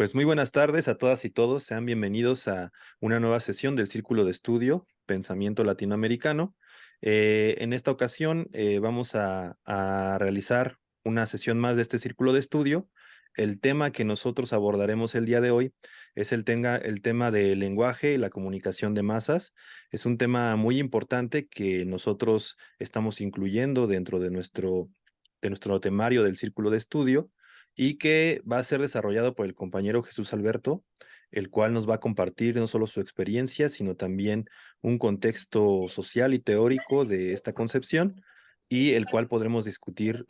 Pues muy buenas tardes a todas y todos. Sean bienvenidos a una nueva sesión del Círculo de Estudio Pensamiento Latinoamericano. En esta ocasión vamos a realizar una sesión más de este Círculo de Estudio. El tema que nosotros abordaremos el día de hoy es el tema del lenguaje y la comunicación de masas. Es un tema muy importante que nosotros estamos incluyendo dentro de nuestro temario del Círculo de Estudio y que va a ser desarrollado por el compañero Jesús Alberto, el cual nos va a compartir no solo su experiencia, sino también un contexto social y teórico de esta concepción y el cual podremos discutir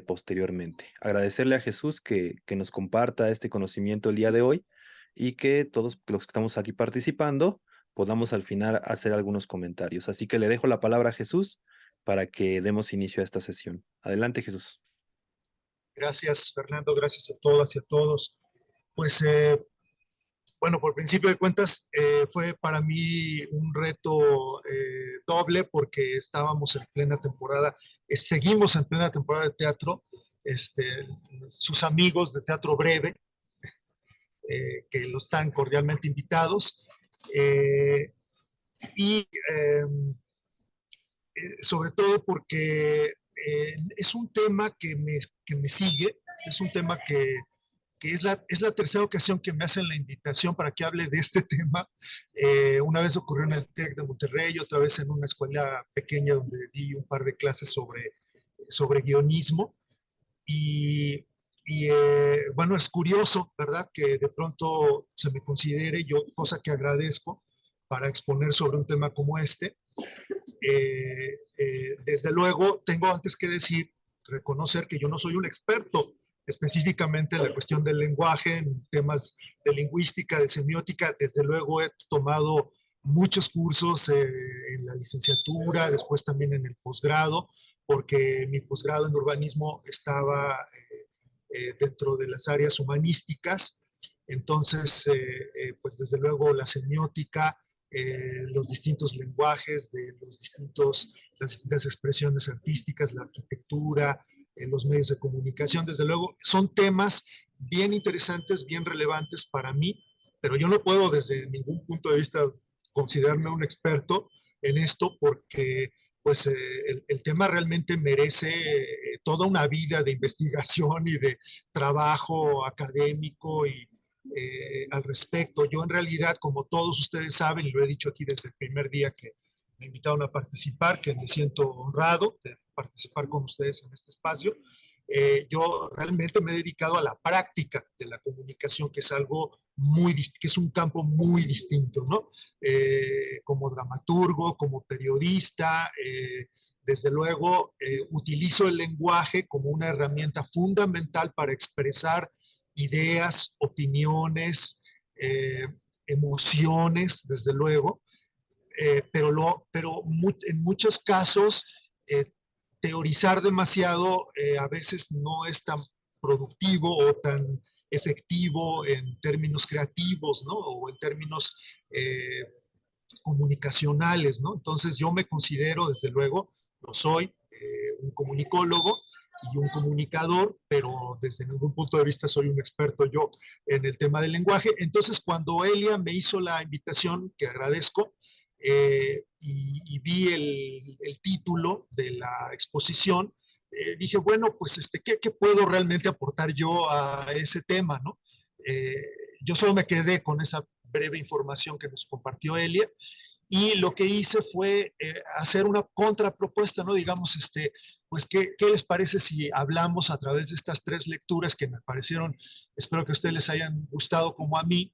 posteriormente. Agradecerle a Jesús que nos comparta este conocimiento el día de hoy y que todos los que estamos aquí participando podamos al final hacer algunos comentarios. Así que le dejo la palabra a Jesús para que demos inicio a esta sesión. Adelante, Jesús. Gracias, Fernando, gracias a todas y a todos. Pues, bueno, por principio de cuentas, fue para mí un reto doble porque estábamos en plena temporada, seguimos en plena temporada de teatro. Sus amigos de Teatro Breve, que los están cordialmente invitados, eh, y sobre todo porque es un tema que me sigue, es un tema que es la tercera ocasión que me hacen la invitación para que hable de este tema. Una vez ocurrió en el TEC de Monterrey, otra vez en una escuela pequeña donde di un par de clases sobre guionismo. Y, bueno, es curioso, ¿verdad? Que de pronto se me considere yo, cosa que agradezco, para exponer sobre un tema como este. Desde luego, tengo antes que decir, reconocer que yo no soy un experto específicamente en la cuestión del lenguaje, en temas de lingüística, de semiótica. Desde luego he tomado muchos cursos en la licenciatura, después también en el posgrado, porque mi posgrado en urbanismo estaba dentro de las áreas humanísticas. Entonces, pues desde luego la semiótica, los distintos lenguajes de las distintas expresiones artísticas, la arquitectura, los medios de comunicación, desde luego, son temas bien interesantes, bien relevantes para mí, pero yo no puedo desde ningún punto de vista considerarme un experto en esto porque pues el tema realmente merece toda una vida de investigación y de trabajo académico y al respecto. Yo en realidad, como todos ustedes saben, y lo he dicho aquí desde el primer día que me invitaron a participar, que me siento honrado de participar con ustedes en este espacio, yo realmente me he dedicado a la práctica de la comunicación, que es algo que es un campo muy distinto, ¿no? Como dramaturgo, como periodista, desde luego utilizo el lenguaje como una herramienta fundamental para expresar ideas, opiniones, emociones, desde luego, pero en muchos casos teorizar demasiado a veces no es tan productivo o tan efectivo en términos creativos, ¿no? O en términos comunicacionales, ¿no? Entonces yo me considero, desde luego, lo soy, un comunicólogo y un comunicador, pero desde ningún punto de vista soy un experto yo en el tema del lenguaje. Entonces, cuando Elia me hizo la invitación, que agradezco, y vi el título de la exposición, dije, bueno, pues ¿qué puedo realmente aportar yo a ese tema, ¿no? Eh, yo solo me quedé con esa breve información que nos compartió Elia, y lo que hice fue hacer una contrapropuesta, ¿no? Digamos, pues, ¿qué les parece si hablamos a través de estas tres lecturas que me parecieron, espero que a ustedes les hayan gustado como a mí,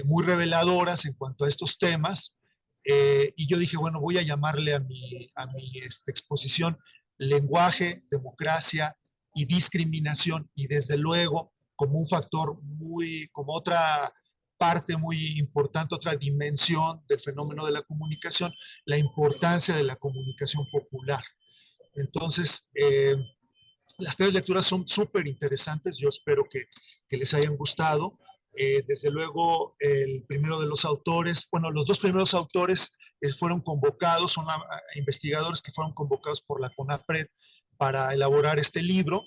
muy reveladoras en cuanto a estos temas? Y yo dije, bueno, voy a llamarle a mi exposición lenguaje, democracia y discriminación, y desde luego como un factor como otra parte muy importante, otra dimensión del fenómeno de la comunicación, la importancia de la comunicación popular. Entonces, las tres lecturas son súper interesantes, yo espero que les hayan gustado. Desde luego, el primero de los autores, bueno, los dos primeros autores fueron convocados, son investigadores que fueron convocados por la CONAPRED para elaborar este libro.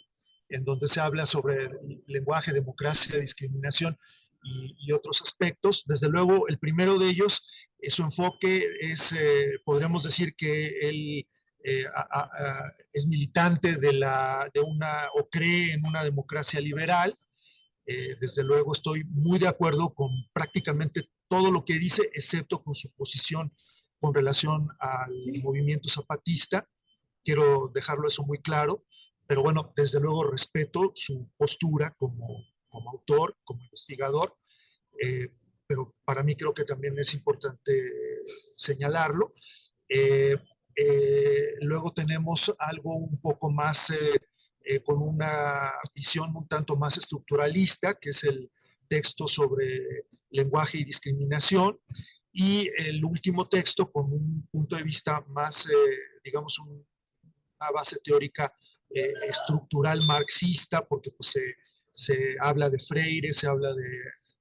en donde se habla sobre lenguaje, democracia, discriminación y otros aspectos. Desde luego, el primero de ellos, su enfoque es, podríamos decir que él es militante de una, o cree en una democracia liberal. Desde luego estoy muy de acuerdo con prácticamente todo lo que dice, excepto con su posición con relación al movimiento zapatista. Quiero dejarlo eso muy claro, pero bueno, desde luego respeto su postura como autor, como investigador, eh, pero para mí creo que también es importante señalarlo. Eh, Luego tenemos algo un poco más, con una visión un tanto más estructuralista, que es el texto sobre lenguaje y discriminación, y el último texto con un punto de vista más, digamos, una base teórica estructural marxista, porque pues, se habla de Freire, se habla de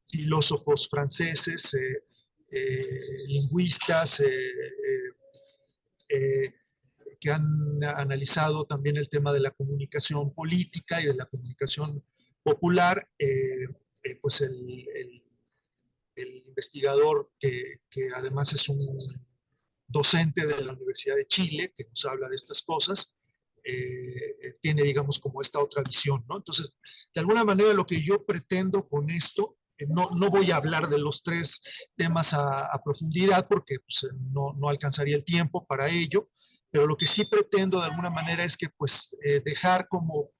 filósofos franceses, lingüistas, eh, que han analizado también el tema de la comunicación política y de la comunicación popular. Pues el investigador que además es un docente de la Universidad de Chile, que nos habla de estas cosas, tiene, digamos, como esta otra visión, ¿no? Entonces, de alguna manera lo que yo pretendo con esto, no voy a hablar de los tres temas a profundidad porque pues, no alcanzaría el tiempo para ello, pero lo que sí pretendo de alguna manera es que pues dejar como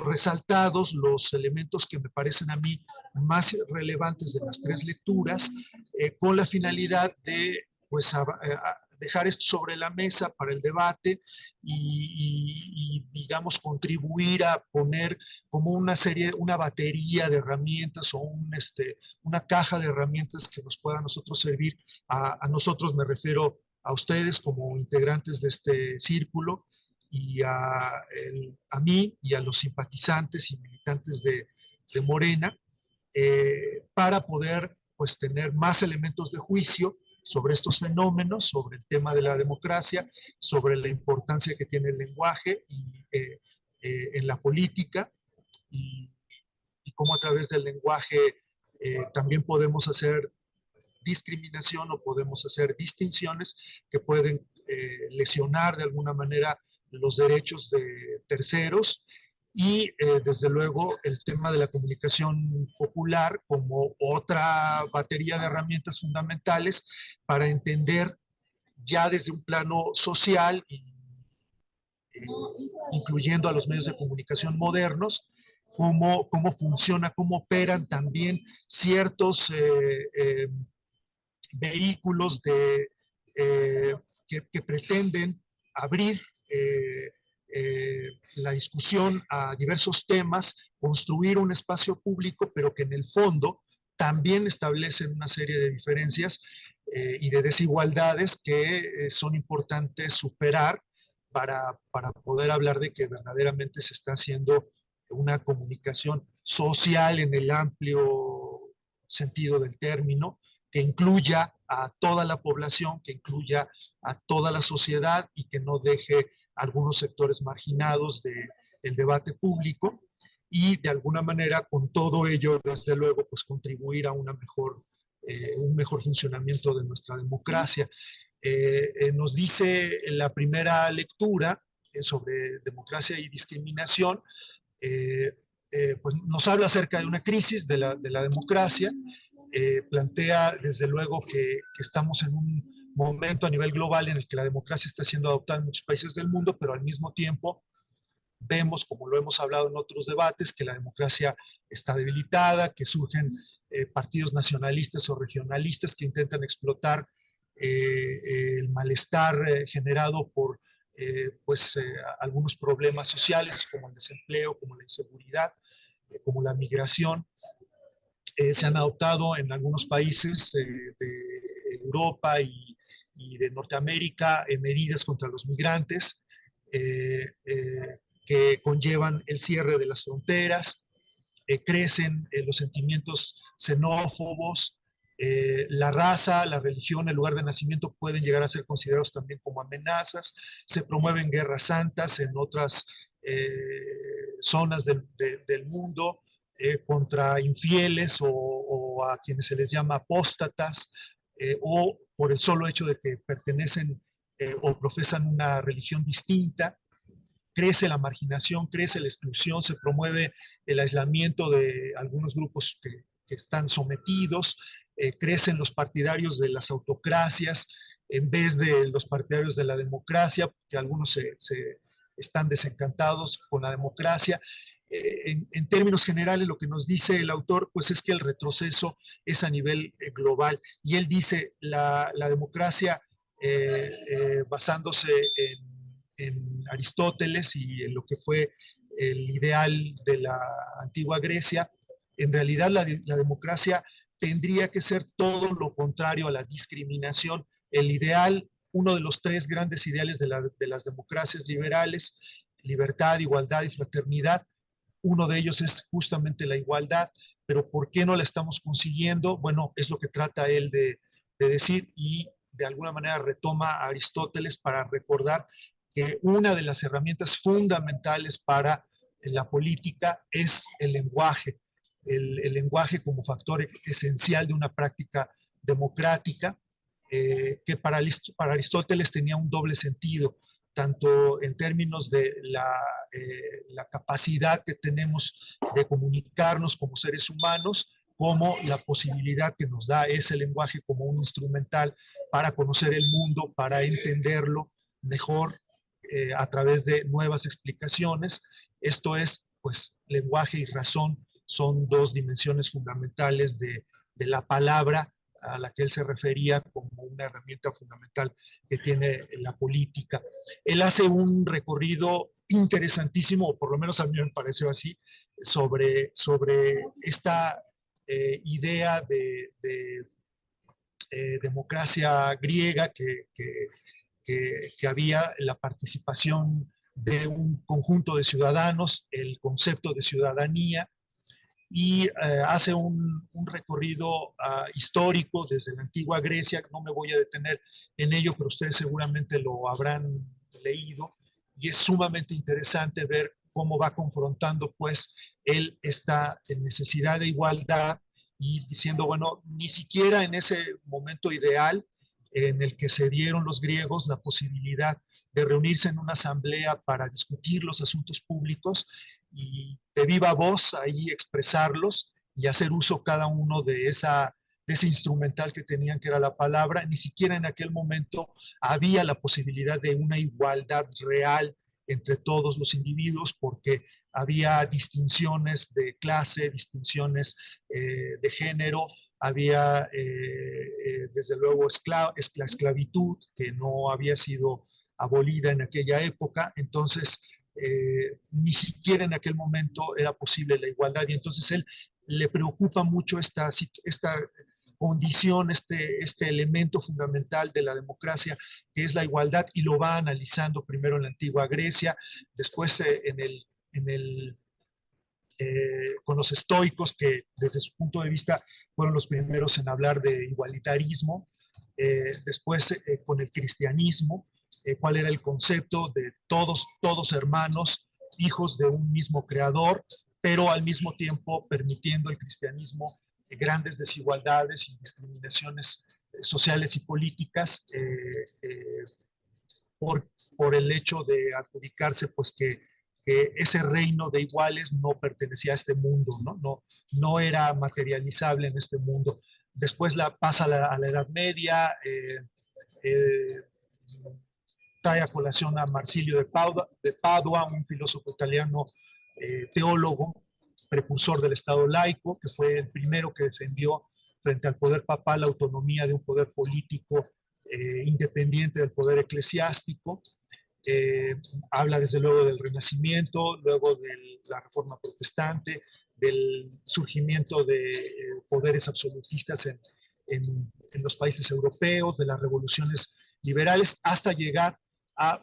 resaltados los elementos que me parecen a mí más relevantes de las tres lecturas, con la finalidad de pues dejar esto sobre la mesa para el debate y, digamos, contribuir a poner como una serie, una batería de herramientas o una caja de herramientas que nos pueda a nosotros servir, a nosotros me refiero a ustedes como integrantes de este círculo y a mí y a los simpatizantes y militantes de Morena, para poder pues tener más elementos de juicio sobre estos fenómenos, sobre el tema de la democracia, sobre la importancia que tiene el lenguaje en la política y, y cómo a través del lenguaje también podemos hacer discriminación o podemos hacer distinciones que pueden lesionar de alguna manera los derechos de terceros y desde luego el tema de la comunicación popular como otra batería de herramientas fundamentales para entender ya desde un plano social, eh, incluyendo a los medios de comunicación modernos, cómo funciona, cómo operan también ciertos vehículos que pretenden abrir la discusión a diversos temas, construir un espacio público, pero que en el fondo también establecen una serie de diferencias y de desigualdades que son importantes superar para poder hablar de que verdaderamente se está haciendo una comunicación social en el amplio sentido del término, que incluya a toda la población, que incluya a toda la sociedad y que no deje algunos sectores marginados del debate público y de alguna manera con todo ello, desde luego, pues contribuir a un mejor funcionamiento de nuestra democracia. Nos dice en la primera lectura sobre democracia y discriminación, pues nos habla acerca de una crisis de la democracia, plantea desde luego que estamos en un momento a nivel global en el que la democracia está siendo adoptada en muchos países del mundo, pero al mismo tiempo vemos, como lo hemos hablado en otros debates, que la democracia está debilitada, que surgen partidos nacionalistas o regionalistas que intentan explotar el malestar generado por algunos problemas sociales como el desempleo, como la inseguridad, como la migración. Se han adoptado en algunos países de Europa y de Norteamérica medidas contra los migrantes que conllevan el cierre de las fronteras, crecen los sentimientos xenófobos, la raza, la religión, el lugar de nacimiento pueden llegar a ser considerados también como amenazas, se promueven guerras santas en otras zonas del mundo, contra infieles o a quienes se les llama apóstatas, o por el solo hecho de que pertenecen o profesan una religión distinta. Crece la marginación, crece la exclusión, se promueve el aislamiento de algunos grupos que están sometidos, crecen los partidarios de las autocracias en vez de los partidarios de la democracia, que algunos se están desencantados con la democracia. En términos generales, lo que nos dice el autor, pues es que el retroceso es a nivel global. Y él dice, la democracia, basándose en Aristóteles y en lo que fue el ideal de la antigua Grecia, en realidad la democracia tendría que ser todo lo contrario a la discriminación. El ideal, uno de los tres grandes ideales de las democracias liberales, libertad, igualdad y fraternidad, uno de ellos es justamente la igualdad, pero ¿por qué no la estamos consiguiendo? Bueno, es lo que trata él de decir, y de alguna manera retoma a Aristóteles para recordar que una de las herramientas fundamentales para la política es el lenguaje, el lenguaje como factor esencial de una práctica democrática, que para Aristóteles tenía un doble sentido, tanto en términos de la capacidad que tenemos de comunicarnos como seres humanos, como la posibilidad que nos da ese lenguaje como un instrumental para conocer el mundo, para entenderlo mejor, a través de nuevas explicaciones. Esto es, pues, lenguaje y razón son dos dimensiones fundamentales de la palabra a la que él se refería como una herramienta fundamental que tiene la política. Él hace un recorrido interesantísimo, o por lo menos a mí me pareció así, sobre esta idea de democracia griega que había la participación de un conjunto de ciudadanos, el concepto de ciudadanía, y hace un recorrido histórico desde la antigua Grecia. No me voy a detener en ello, pero ustedes seguramente lo habrán leído, y es sumamente interesante ver cómo va confrontando pues él esta necesidad de igualdad y diciendo, bueno, ni siquiera en ese momento ideal en el que se dieron los griegos la posibilidad de reunirse en una asamblea para discutir los asuntos públicos y de viva voz ahí expresarlos y hacer uso cada uno de ese instrumental que tenían, que era la palabra. Ni siquiera en aquel momento había la posibilidad de una igualdad real entre todos los individuos, porque había distinciones de clase, distinciones de género, había desde luego la esclavitud que no había sido abolida en aquella época. Entonces ni siquiera en aquel momento era posible la igualdad, y entonces él le preocupa mucho esta condición, este elemento fundamental de la democracia, que es la igualdad, y lo va analizando primero en la antigua Grecia, después con los estoicos, que desde su punto de vista fueron los primeros en hablar de igualitarismo, después con el cristianismo, cuál era el concepto de todos hermanos, hijos de un mismo creador, pero al mismo tiempo permitiendo el cristianismo grandes desigualdades y discriminaciones sociales y políticas, por el hecho de adjudicarse pues que ese reino de iguales no pertenecía a este mundo, no era materializable en este mundo. Después pasa a la Edad Media, trae a colación a Marsilio de Padua, un filósofo italiano, teólogo, precursor del Estado laico, que fue el primero que defendió frente al poder papal la autonomía de un poder político independiente del poder eclesiástico. Habla desde luego del Renacimiento, luego de la Reforma Protestante, del surgimiento de poderes absolutistas en los países europeos, de las revoluciones liberales, hasta llegar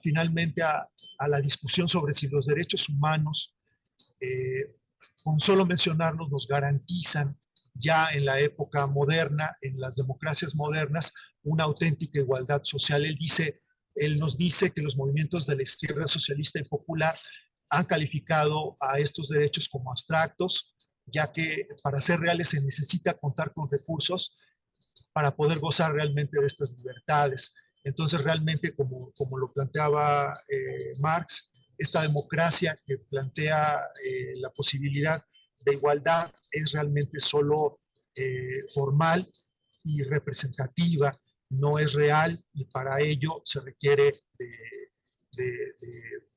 finalmente a la discusión sobre si los derechos humanos, con solo mencionarlos, nos garantizan ya en la época moderna, en las democracias modernas, una auténtica igualdad social. Él nos dice que los movimientos de la izquierda socialista y popular han calificado a estos derechos como abstractos, ya que para ser reales se necesita contar con recursos para poder gozar realmente de estas libertades. Entonces, realmente, como lo planteaba Marx, esta democracia que plantea la posibilidad de igualdad es realmente solo formal y representativa, no es real, y para ello se requiere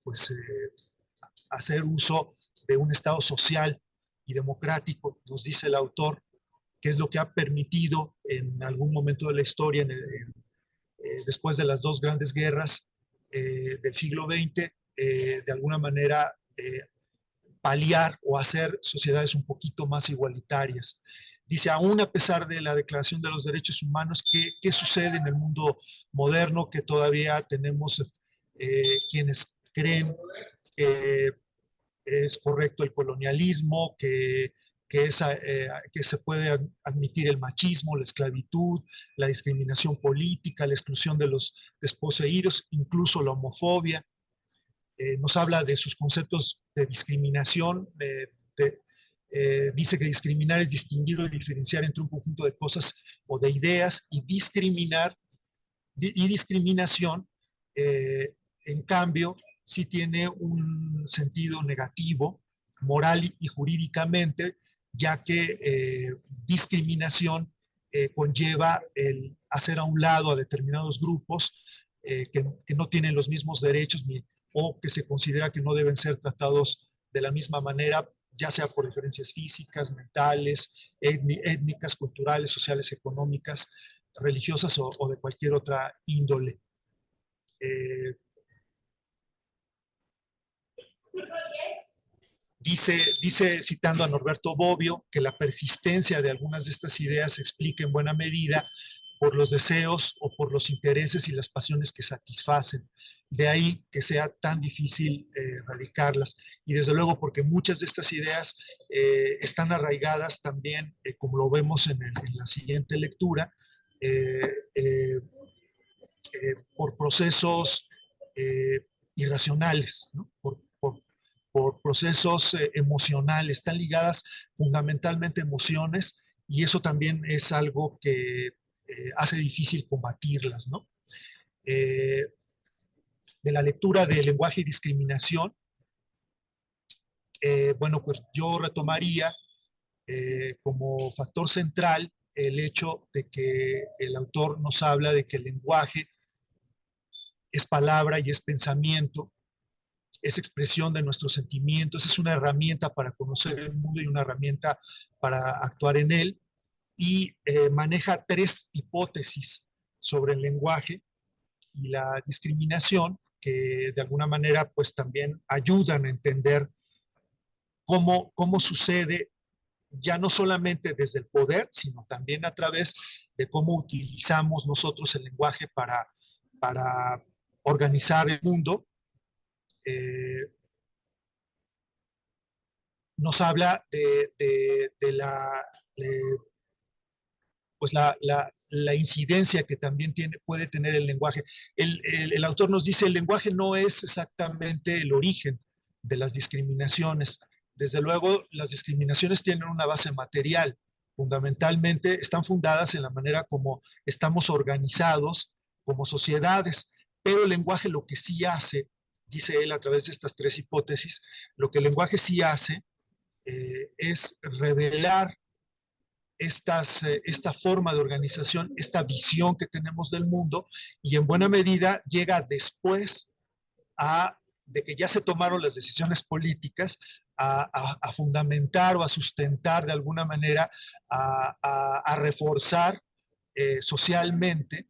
pues, hacer uso de un Estado social y democrático, nos dice el autor, que es lo que ha permitido en algún momento de la historia, después de las dos grandes guerras del siglo XX, de alguna manera paliar o hacer sociedades un poquito más igualitarias. Dice, aún a pesar de la Declaración de los Derechos Humanos, ¿qué sucede en el mundo moderno? Que todavía tenemos quienes creen que es correcto el colonialismo, que se puede admitir el machismo, la esclavitud, la discriminación política, la exclusión de los desposeídos, incluso la homofobia. Nos habla de sus conceptos de discriminación, dice que discriminar es distinguir o diferenciar entre un conjunto de cosas o de ideas, y discriminación, en cambio, sí tiene un sentido negativo, moral y jurídicamente, ya que discriminación conlleva el hacer a un lado a determinados grupos que no tienen los mismos derechos o que se considera que no deben ser tratados de la misma manera, ya sea por diferencias físicas, mentales, étnicas, culturales, sociales, económicas, religiosas o de cualquier otra índole. Dice, citando a Norberto Bobbio, que la persistencia de algunas de estas ideas se explica en buena medida por los deseos o por los intereses y las pasiones que satisfacen. De ahí que sea tan difícil erradicarlas. Y desde luego porque muchas de estas ideas están arraigadas también, como lo vemos en la siguiente lectura, eh, eh, por procesos irracionales, ¿no? Por procesos emocionales, están ligadas fundamentalmente a emociones, y eso también es algo que hace difícil combatirlas, ¿no? De la lectura de lenguaje y discriminación, bueno, pues yo retomaría como factor central el hecho de que el autor nos habla de que el lenguaje es palabra y es pensamiento, es expresión de nuestros sentimientos, es una herramienta para conocer el mundo y una herramienta para actuar en él, y maneja tres hipótesis sobre el lenguaje y la discriminación que de alguna manera pues también ayudan a entender cómo sucede, ya no solamente desde el poder, sino también a través de cómo utilizamos nosotros el lenguaje para organizar el mundo. Nos habla de pues la incidencia que también puede tener el lenguaje. El autor nos dice, el lenguaje no es exactamente el origen de las discriminaciones. Desde luego, las discriminaciones tienen una base material. Fundamentalmente están fundadas en la manera como estamos organizados como sociedades, pero el lenguaje lo que sí hace, dice él a través de estas tres hipótesis, lo que el lenguaje sí hace es revelar esta forma de organización, esta visión que tenemos del mundo, y en buena medida llega después de que ya se tomaron las decisiones políticas, a fundamentar o a sustentar de alguna manera, a reforzar socialmente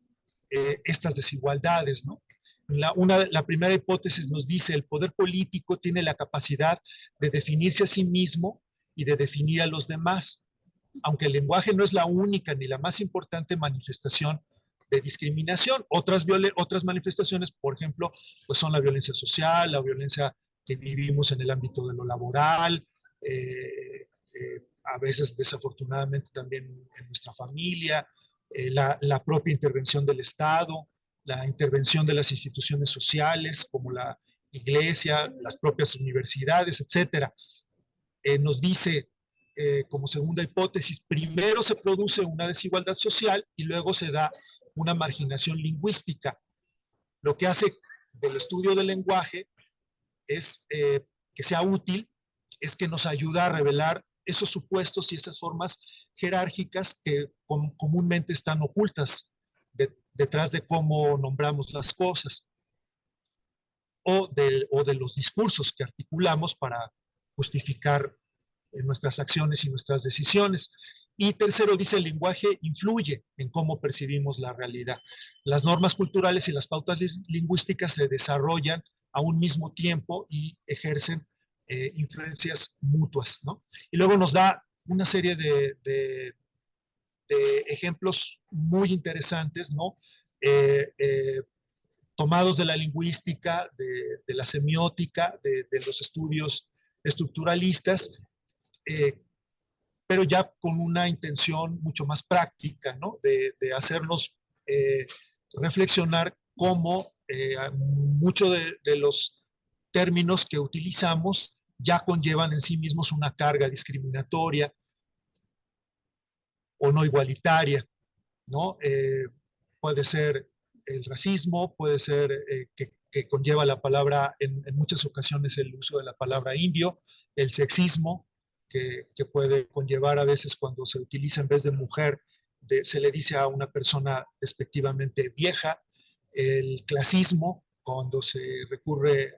estas desigualdades, ¿no? La primera hipótesis nos dice, el poder político tiene la capacidad de definirse a sí mismo y de definir a los demás, aunque el lenguaje no es la única ni la más importante manifestación de discriminación. Otras manifestaciones, por ejemplo, pues son la violencia social, la violencia que vivimos en el ámbito de lo laboral, a veces desafortunadamente también en nuestra familia, la propia intervención del Estado, la intervención de las instituciones sociales, como iglesia, las propias universidades, etcétera. Nos dice, como segunda hipótesis, primero se produce una desigualdad social y luego se da una marginación lingüística. Lo que hace del estudio del lenguaje es que sea útil, es que nos ayuda a revelar esos supuestos y esas formas jerárquicas que comúnmente están ocultas detrás de cómo nombramos las cosas o de los discursos que articulamos para justificar nuestras acciones y nuestras decisiones. Y tercero, dice, el lenguaje influye en cómo percibimos la realidad. Las normas culturales y las pautas lingüísticas se desarrollan a un mismo tiempo y ejercen influencias mutuas, ¿no? Y luego nos da una serie de ejemplos muy interesantes, ¿no? Tomados de la lingüística, de la semiótica, de los estudios estructuralistas, pero ya con una intención mucho más práctica, ¿no? De hacernos reflexionar cómo muchos de los términos que utilizamos ya conllevan en sí mismos una carga discriminatoria o no igualitaria, ¿no? Puede ser el racismo, puede ser que conlleva la palabra, en muchas ocasiones el uso de la palabra indio, el sexismo, que puede conllevar a veces cuando se utiliza en vez de mujer, se le dice a una persona despectivamente vieja, el clasismo, cuando se recurre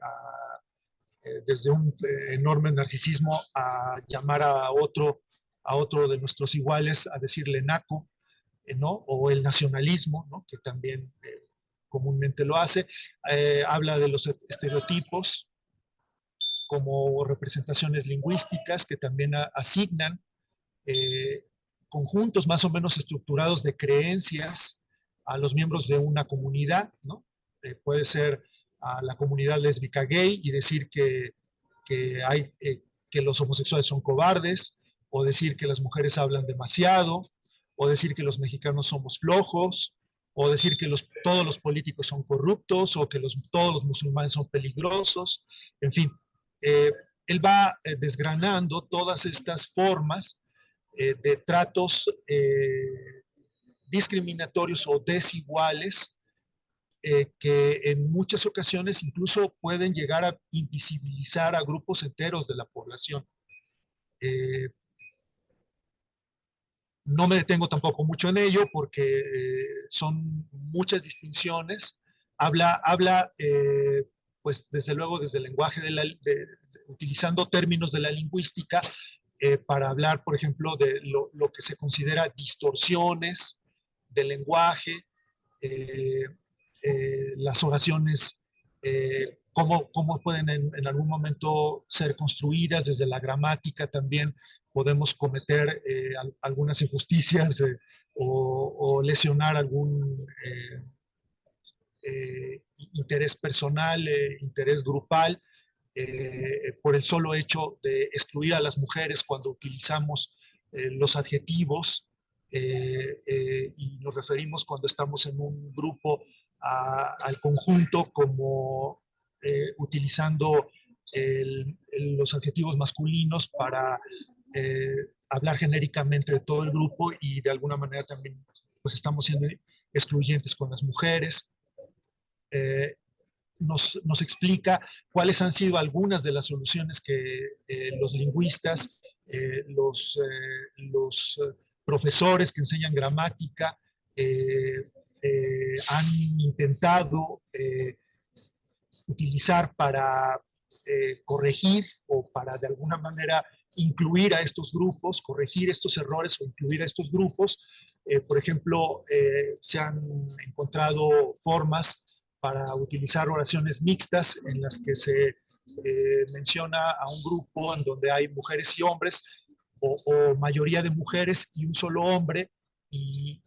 desde un enorme narcisismo a llamar a otro de nuestros iguales, a decirle naco, ¿no? O el nacionalismo, ¿no? Que también comúnmente lo hace. Habla de los estereotipos como representaciones lingüísticas que también asignan eh, conjuntos más o menos estructurados de creencias a los miembros de una comunidad, ¿no? Puede ser a la comunidad lésbica gay y decir que los homosexuales son cobardes, o decir que las mujeres hablan demasiado, o decir que los mexicanos somos flojos, o decir que todos los políticos son corruptos, o que todos los musulmanes son peligrosos, en fin. Eh, Él va desgranando todas estas formas de tratos discriminatorios o desiguales que en muchas ocasiones incluso pueden llegar a invisibilizar a grupos enteros de la población. Eh, no me detengo tampoco mucho en ello porque son muchas distinciones. Habla pues desde luego desde el lenguaje, utilizando términos de la lingüística para hablar, por ejemplo, de lo que se considera distorsiones del lenguaje, eh, las oraciones, cómo pueden en algún momento ser construidas desde la gramática también. Podemos cometer algunas injusticias o lesionar algún interés personal, interés grupal, por el solo hecho de excluir a las mujeres cuando utilizamos los adjetivos y nos referimos cuando estamos en un grupo al conjunto como utilizando los adjetivos masculinos para hablar genéricamente de todo el grupo y de alguna manera también pues estamos siendo excluyentes con las mujeres. Eh, nos explica cuáles han sido algunas de las soluciones que los lingüistas, los profesores que enseñan gramática han intentado utilizar para corregir o para de alguna manera incluir a estos grupos, corregir estos errores o incluir a estos grupos. Por ejemplo, se han encontrado formas para utilizar oraciones mixtas en las que se menciona a un grupo en donde hay mujeres y hombres o mayoría de mujeres y un solo hombre y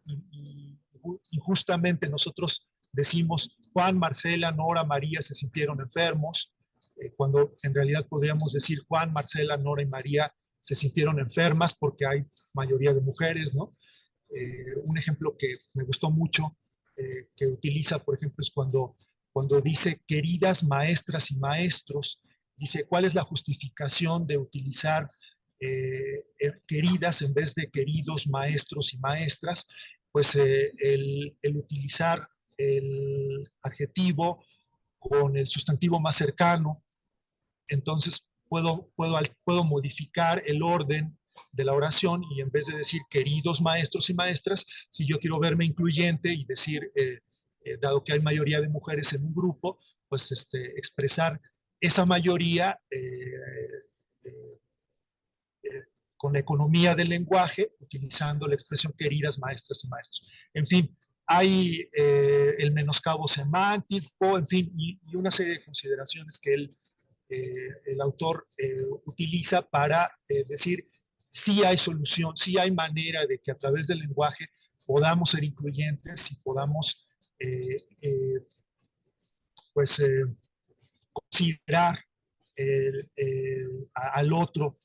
justamente nosotros decimos Juan, Marcela, Nora, María se sintieron enfermos, cuando en realidad podríamos decir Juan, Marcela, Nora y María se sintieron enfermas porque hay mayoría de mujeres, ¿no? Un ejemplo que me gustó mucho, que utiliza, por ejemplo, es cuando cuando dice queridas maestras y maestros, dice cuál es la justificación de utilizar queridas en vez de queridos maestros y maestras. Pues el utilizar el adjetivo con el sustantivo más cercano, entonces puedo modificar el orden de la oración, y en vez de decir queridos maestros y maestras, si yo quiero verme incluyente y decir, dado que hay mayoría de mujeres en un grupo, pues expresar esa mayoría eh, con la economía del lenguaje, utilizando la expresión queridas maestras y maestros. En fin, hay el menoscabo semántico, en fin, y una serie de consideraciones que el autor utiliza para decir si hay solución, si hay manera de que a través del lenguaje podamos ser incluyentes y podamos pues considerar al otro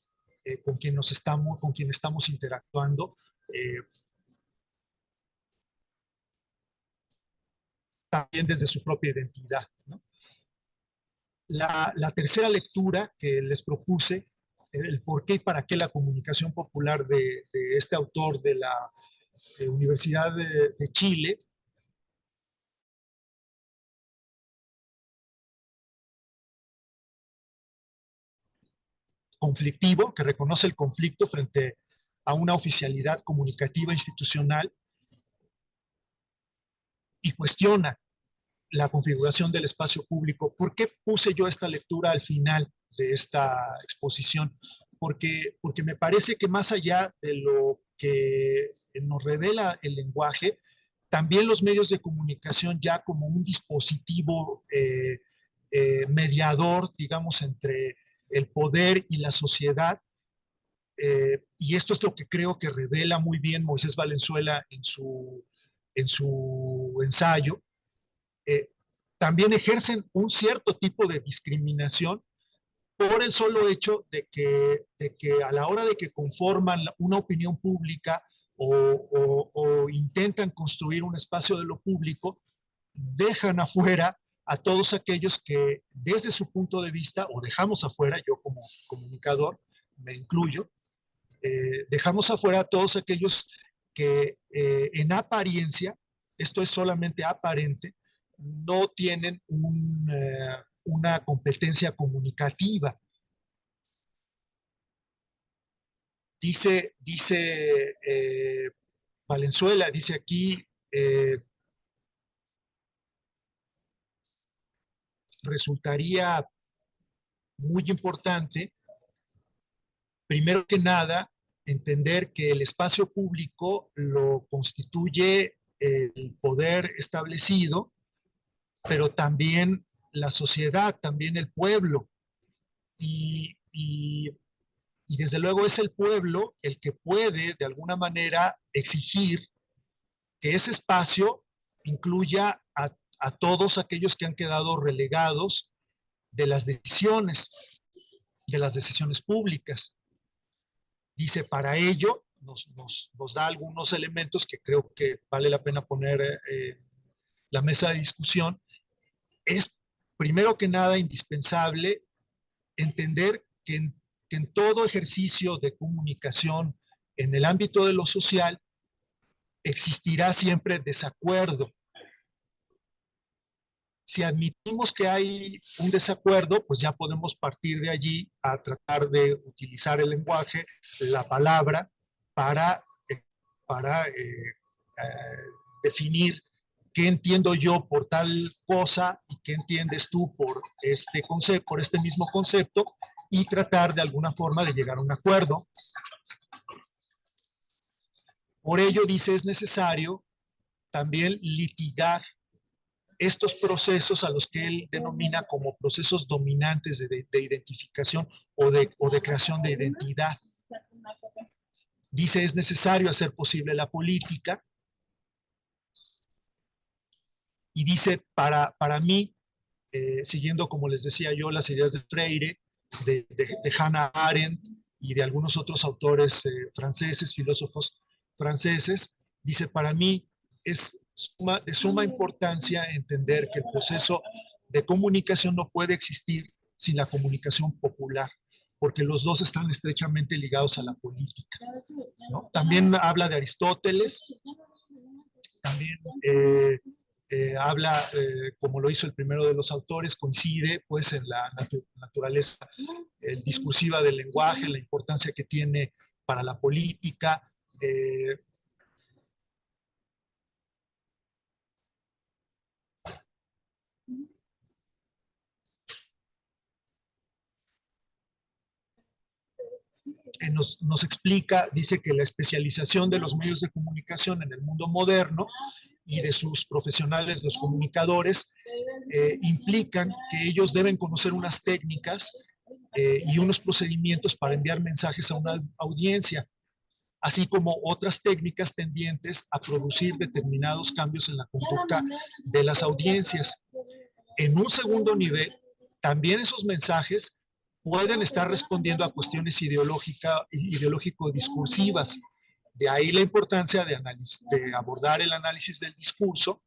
con quien estamos interactuando, también desde su propia identidad, ¿no? La tercera lectura que les propuse, el por qué y para qué la comunicación popular de este autor de la Universidad de Chile, conflictivo, que reconoce el conflicto frente a una oficialidad comunicativa institucional y cuestiona la configuración del espacio público. ¿Por qué puse yo esta lectura al final de esta exposición? Porque me parece que más allá de lo que nos revela el lenguaje, también los medios de comunicación ya como un dispositivo mediador, digamos, entre el poder y la sociedad, y esto es lo que creo que revela muy bien Moisés Valenzuela en su ensayo, eh, también ejercen un cierto tipo de discriminación por el solo hecho de que a la hora de que conforman una opinión pública o intentan construir un espacio de lo público, dejan afuera a todos aquellos que desde su punto de vista, o dejamos afuera, yo como comunicador me incluyo, dejamos afuera a todos aquellos que en apariencia, esto es solamente aparente, no tienen una competencia comunicativa. Dice Valenzuela, dice aquí, resultaría muy importante, primero que nada, entender que el espacio público lo constituye el poder establecido, pero también la sociedad, también el pueblo. Y, y, y desde luego es el pueblo el que puede de alguna manera exigir que ese espacio incluya a todos aquellos que han quedado relegados de de las decisiones públicas. Dice, para ello nos da algunos elementos que creo que vale la pena poner la mesa de discusión. Es primero que nada indispensable entender que en todo ejercicio de comunicación en el ámbito de lo social existirá siempre desacuerdo. Si admitimos que hay un desacuerdo, pues ya podemos partir de allí a tratar de utilizar el lenguaje, la palabra, para, para definir qué entiendo yo por tal cosa y qué entiendes tú por este concepto, por este mismo concepto, y tratar de alguna forma de llegar a un acuerdo. Por ello, dice, es necesario también litigar estos procesos a los que él denomina como procesos dominantes de identificación o de creación de identidad. Dice, es necesario hacer posible la política. Y dice, para mí, siguiendo, como les decía yo, las ideas de Freire, de Hannah Arendt y de algunos otros autores franceses, filósofos franceses, dice, para mí de suma importancia entender que el proceso de comunicación no puede existir sin la comunicación popular, porque los dos están estrechamente ligados a la política, ¿no? También habla de Aristóteles, también habla, como lo hizo el primero de los autores, coincide pues en la naturaleza discursiva del lenguaje, la importancia que tiene para la política. Nos explica, dice que la especialización de los medios de comunicación en el mundo moderno y de sus profesionales, los comunicadores, implican que ellos deben conocer unas técnicas y unos procedimientos para enviar mensajes a una audiencia, así como otras técnicas tendientes a producir determinados cambios en la conducta de las audiencias. En un segundo nivel, también esos mensajes pueden estar respondiendo a cuestiones ideológico-discursivas. De ahí la importancia de abordar el análisis del discurso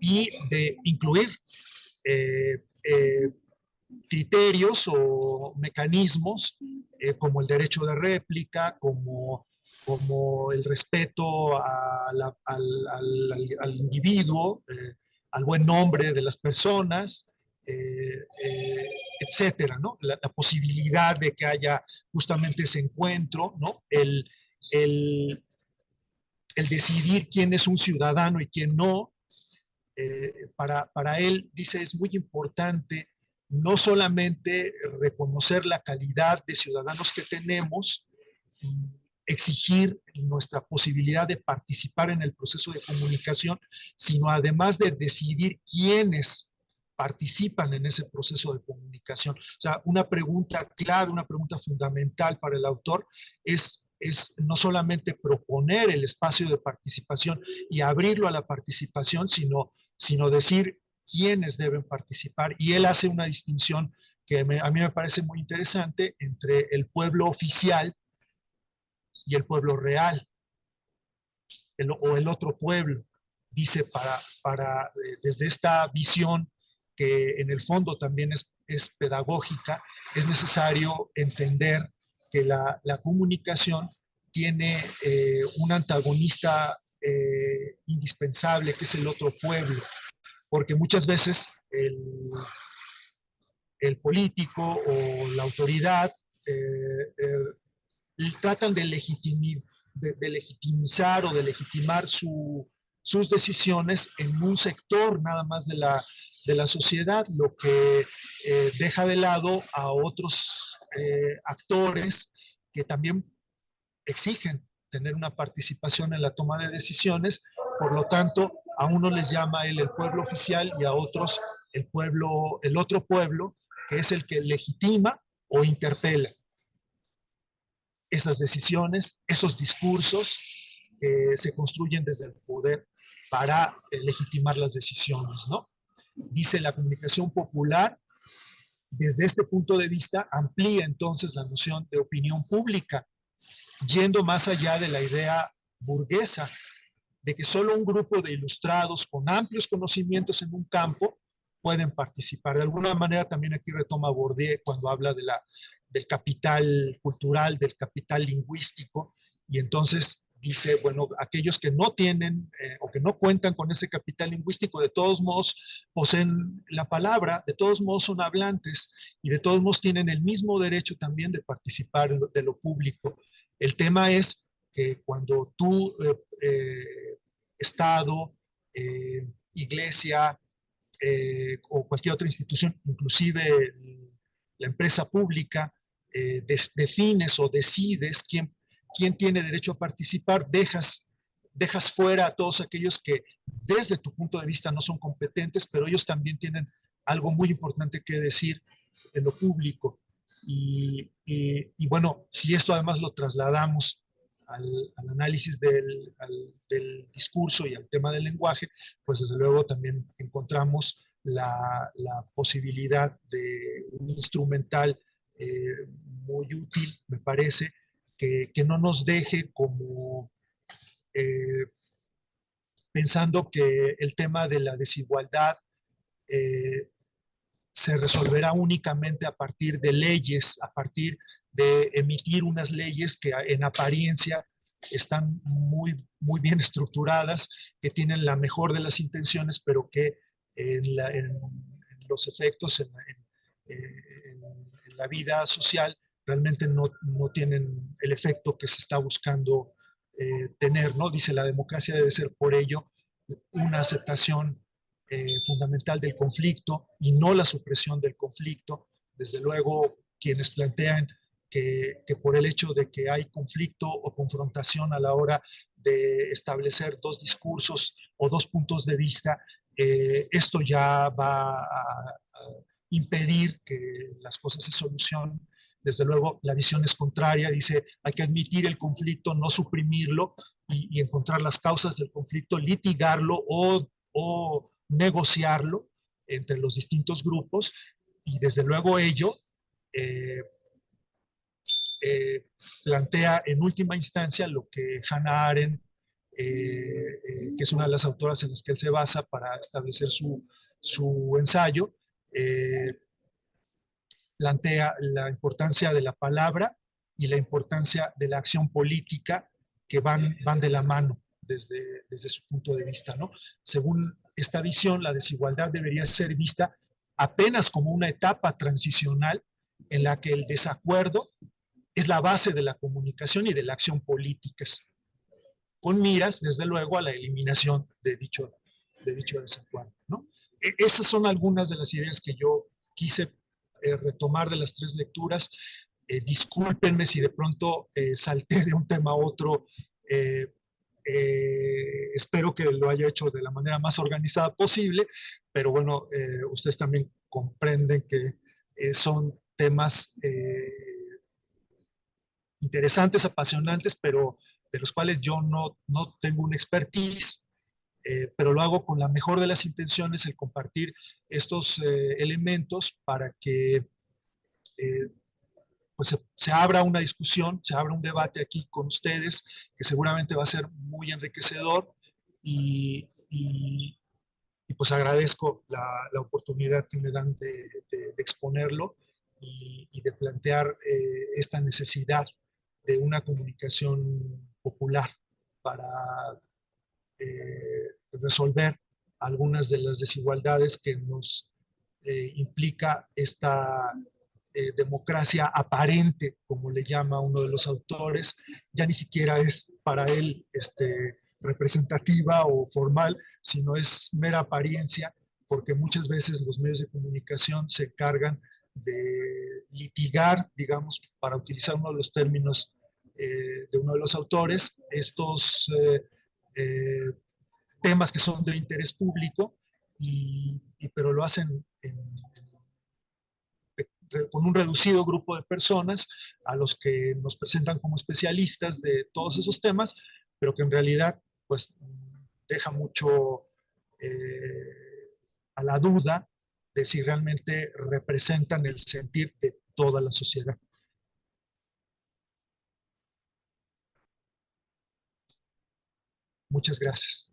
y de incluir eh, eh, criterios o mecanismos como el derecho de réplica, como el respeto al individuo, al buen nombre de las personas, etcétera, ¿no? La posibilidad de que haya justamente ese encuentro, ¿no? El decidir quién es un ciudadano y quién no. Para él, dice, es muy importante no solamente reconocer la calidad de ciudadanos que tenemos, exigir nuestra posibilidad de participar en el proceso de comunicación, sino además de decidir quiénes participan en ese proceso de comunicación. O sea, una pregunta clave, una pregunta fundamental para el autor es no solamente proponer el espacio de participación y abrirlo a la participación, sino decir quiénes deben participar. Y él hace una distinción que a mí me parece muy interesante entre el pueblo oficial y el pueblo real, o el otro pueblo. Dice, desde esta visión que en el fondo también es pedagógica, es necesario entender que la comunicación tiene un antagonista indispensable, que es el otro pueblo, porque muchas veces el político o la autoridad tratan de legitimizar o de legitimar sus decisiones en un sector nada más de la sociedad, lo que deja de lado a otros actores que también exigen tener una participación en la toma de decisiones. Por lo tanto, a unos les llama él el pueblo oficial y a otros el otro pueblo, que es el que legitima o interpela esas decisiones, esos discursos que se construyen desde el poder para legitimar las decisiones, ¿no? Dice, la comunicación popular, desde este punto de vista, amplía entonces la noción de opinión pública, yendo más allá de la idea burguesa de que solo un grupo de ilustrados con amplios conocimientos en un campo pueden participar. De alguna manera también aquí retoma Bourdieu cuando habla del capital cultural, del capital lingüístico, y entonces dice, bueno, aquellos que no tienen o que no cuentan con ese capital lingüístico, de todos modos poseen la palabra, de todos modos son hablantes y de todos modos tienen el mismo derecho también de participar de lo público. El tema es que cuando tú, Estado, iglesia o cualquier otra institución, inclusive la empresa pública, defines o decides quién tiene derecho a participar, dejas fuera a todos aquellos que desde tu punto de vista no son competentes, pero ellos también tienen algo muy importante que decir en lo público. Y bueno, si esto además lo trasladamos al análisis del discurso y al tema del lenguaje, pues desde luego también encontramos la posibilidad de un instrumental muy útil, me parece, que no nos deje como pensando que el tema de la desigualdad se resolverá únicamente a partir de leyes, a partir de emitir unas leyes que en apariencia están muy bien estructuradas, que tienen la mejor de las intenciones, pero que en los efectos, en la vida social, realmente no tienen el efecto que se está buscando tener, ¿no? Dice, la democracia debe ser por ello una aceptación fundamental del conflicto y no la supresión del conflicto. Desde luego, quienes plantean que por el hecho de que hay conflicto o confrontación a la hora de establecer dos discursos o dos puntos de vista, esto ya va a impedir que las cosas se solucionen. Desde luego, la visión es contraria, dice, hay que admitir el conflicto, no suprimirlo y encontrar las causas del conflicto, litigarlo o negociarlo entre los distintos grupos y desde luego ello eh, plantea en última instancia lo que Hannah Arendt, que es una de las autoras en las que él se basa para establecer su ensayo, plantea la importancia de la palabra y la importancia de la acción política que van de la mano desde su punto de vista, ¿no? Según esta visión, la desigualdad debería ser vista apenas como una etapa transicional en la que el desacuerdo es la base de la comunicación y de la acción políticas, con miras, desde luego, a la eliminación de dicho desacuerdo, ¿no? Esas son algunas de las ideas que yo quise retomar de las tres lecturas. Discúlpenme si de pronto salté de un tema a otro. Eh, Espero que lo haya hecho de la manera más organizada posible, pero bueno, ustedes también comprenden que son temas interesantes, apasionantes, pero de los cuales yo no tengo una expertise, pero lo hago con la mejor de las intenciones, el compartir estos elementos para que pues se abra una discusión, se abra un debate aquí con ustedes, que seguramente va a ser muy enriquecedor y pues agradezco la oportunidad que me dan de exponerlo y de plantear esta necesidad de una comunicación popular para resolver algunas de las desigualdades que nos implica esta democracia aparente, como le llama uno de los autores, ya ni siquiera es para él representativa o formal, sino es mera apariencia, porque muchas veces los medios de comunicación se encargan de litigar, digamos, para utilizar uno de los términos de uno de los autores, estos eh, temas que son de interés público, pero lo hacen con un reducido grupo de personas a los que nos presentan como especialistas de todos esos temas, pero que en realidad pues deja mucho a la duda de si realmente representan el sentir de toda la sociedad. Muchas gracias.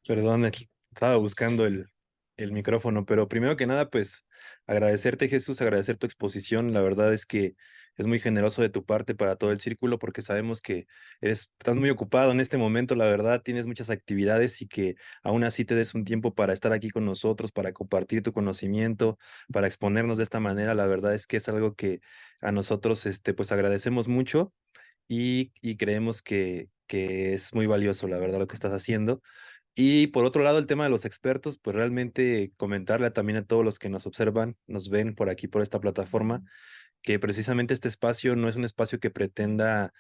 Perdón, estaba buscando el micrófono, pero primero que nada, pues agradecerte, Jesús, agradecer tu exposición. La verdad es que es muy generoso de tu parte para todo el círculo porque sabemos que estás muy ocupado en este momento, la verdad, tienes muchas actividades y que aún así te des un tiempo para estar aquí con nosotros, para compartir tu conocimiento, para exponernos de esta manera. La verdad es que es algo que a nosotros, pues agradecemos mucho y creemos que es muy valioso, la verdad, lo que estás haciendo. Y por otro lado, el tema de los expertos, pues realmente comentarle también a todos los que nos observan, nos ven por aquí, por esta plataforma, que precisamente este espacio no es un espacio que pretenda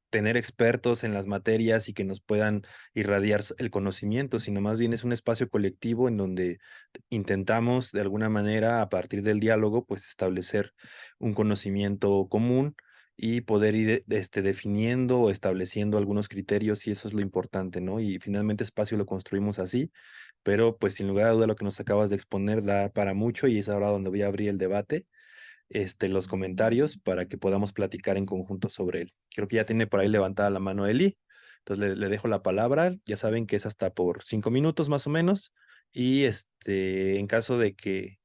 tener expertos en las materias y que nos puedan irradiar el conocimiento, sino más bien es un espacio colectivo en donde intentamos de alguna manera, a partir del diálogo, pues establecer un conocimiento común y poder ir definiendo o estableciendo algunos criterios y eso es lo importante, ¿no? Y finalmente espacio lo construimos así, pero pues sin lugar a duda lo que nos acabas de exponer da para mucho y es ahora donde voy a abrir el debate, los comentarios para que podamos platicar en conjunto sobre él. Creo que ya tiene por ahí levantada la mano Eli. Entonces le dejo la palabra, ya saben que es hasta por 5 minutos más o menos, y en caso de que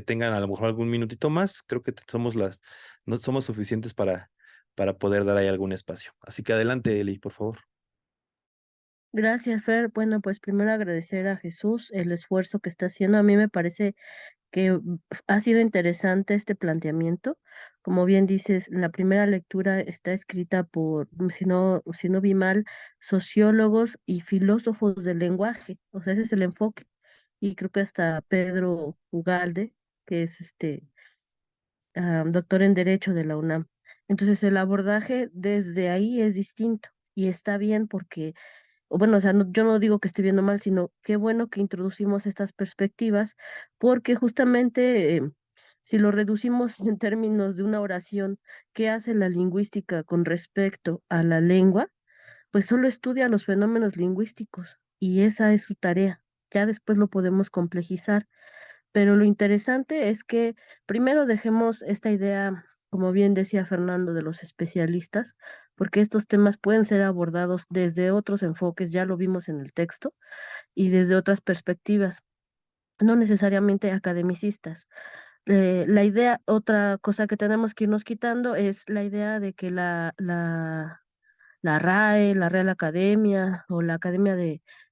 tengan a lo mejor algún minutito más, creo que no somos suficientes para poder dar ahí algún espacio. Así que adelante, Eli, por favor. Gracias, Fer. Bueno, pues primero agradecer a Jesús el esfuerzo que está haciendo. A mí me parece que ha sido interesante este planteamiento. Como bien dices, la primera lectura está escrita por, si no vi mal, sociólogos y filósofos del lenguaje. O sea, ese es el enfoque. Y creo que hasta Pedro Ugalde, que es doctor en Derecho de la UNAM. Entonces, el abordaje desde ahí es distinto y está bien porque o bueno, o sea, yo no digo que esté viendo mal, sino qué bueno que introducimos estas perspectivas, porque justamente si lo reducimos en términos de una oración, ¿qué hace la lingüística con respecto a la lengua? Pues solo estudia los fenómenos lingüísticos y esa es su tarea. Ya después lo podemos complejizar, pero lo interesante es que primero dejemos esta idea, como bien decía Fernando, de los especialistas, porque estos temas pueden ser abordados desde otros enfoques, ya lo vimos en el texto, y desde otras perspectivas, no necesariamente academicistas. La idea, otra cosa que tenemos que irnos quitando es la idea de que la RAE, la Real Academia o la Academia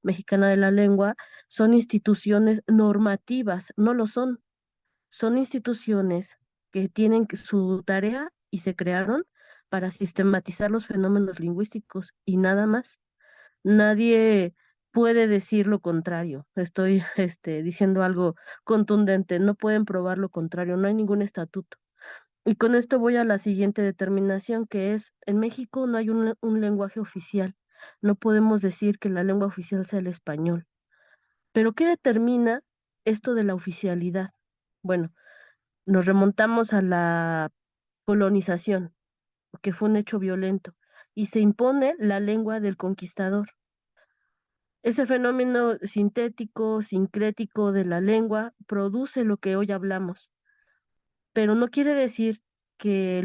Mexicana de la Lengua son instituciones normativas, no lo son, son instituciones que tienen su tarea y se crearon para sistematizar los fenómenos lingüísticos y nada más. Nadie puede decir lo contrario. Estoy diciendo algo contundente. No pueden probar lo contrario. No hay ningún estatuto. Y con esto voy a la siguiente determinación, que es, en México no hay un lenguaje oficial. No podemos decir que la lengua oficial sea el español. Pero ¿qué determina esto de la oficialidad? Bueno, nos remontamos a la colonización, que fue un hecho violento, y se impone la lengua del conquistador. Ese fenómeno sintético, sincrético de la lengua produce lo que hoy hablamos, pero no quiere decir que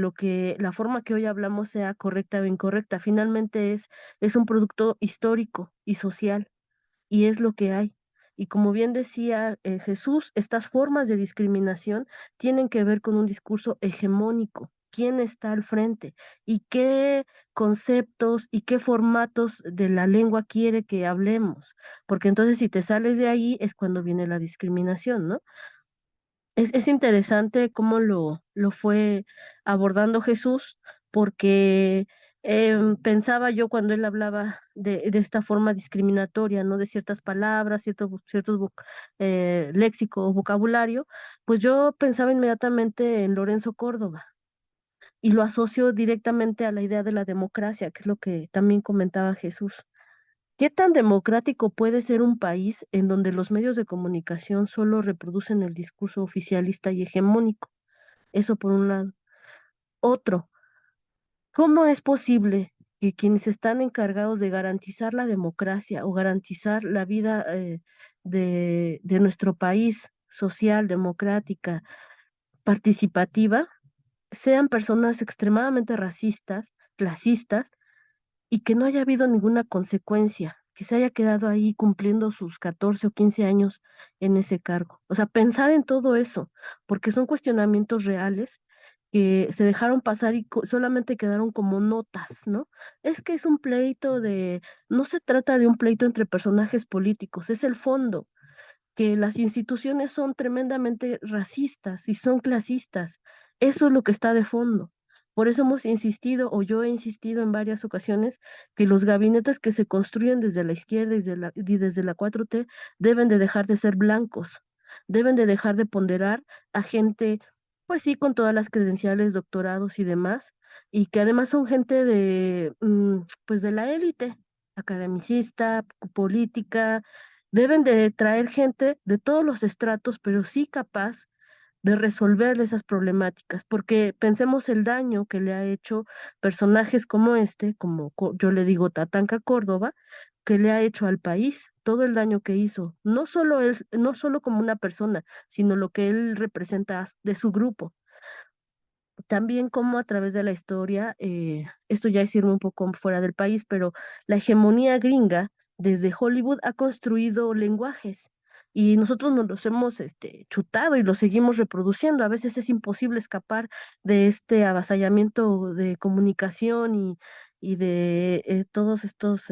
la forma que hoy hablamos sea correcta o incorrecta. Finalmente es un producto histórico y social y es lo que hay. Y como bien decía Jesús, estas formas de discriminación tienen que ver con un discurso hegemónico. ¿Quién está al frente? ¿Y qué conceptos y qué formatos de la lengua quiere que hablemos? Porque entonces si te sales de ahí es cuando viene la discriminación, ¿no? Es interesante cómo lo fue abordando Jesús, porque pensaba yo cuando él hablaba de esta forma discriminatoria, ¿no? De ciertas palabras, léxico o vocabulario, pues yo pensaba inmediatamente en Lorenzo Córdoba y lo asocio directamente a la idea de la democracia, que es lo que también comentaba Jesús. ¿Qué tan democrático puede ser un país en donde los medios de comunicación solo reproducen el discurso oficialista y hegemónico? Eso por un lado. Otro, ¿cómo es posible que quienes están encargados de garantizar la democracia o garantizar la vida de nuestro país social, democrática, participativa, sean personas extremadamente racistas, clasistas, y que no haya habido ninguna consecuencia, que se haya quedado ahí cumpliendo sus 14 o 15 años en ese cargo? O sea, pensar en todo eso, porque son cuestionamientos reales que se dejaron pasar y solamente quedaron como notas, ¿no? Es que es un pleito no se trata de un pleito entre personajes políticos, es el fondo, que las instituciones son tremendamente racistas y son clasistas. Eso es lo que está de fondo. Por eso hemos insistido, o yo he insistido en varias ocasiones, que los gabinetes que se construyen desde la izquierda y desde la 4T deben de dejar de ser blancos, deben de dejar de ponderar a gente, pues sí, con todas las credenciales, doctorados y demás, y que además son gente pues de la élite, academicista, política. Deben de traer gente de todos los estratos, pero sí capaz de resolver esas problemáticas, porque pensemos el daño que le ha hecho personajes como como yo le digo Tatanka Córdoba, que le ha hecho al país, todo el daño que hizo, no solo él, no solo como una persona, sino lo que él representa de su grupo. también como a través de la historia, esto ya es irme un poco fuera del país, pero la hegemonía gringa desde Hollywood ha construido lenguajes y nosotros nos los hemos chutado y los seguimos reproduciendo. A veces es imposible escapar de este avasallamiento de comunicación y de todos estos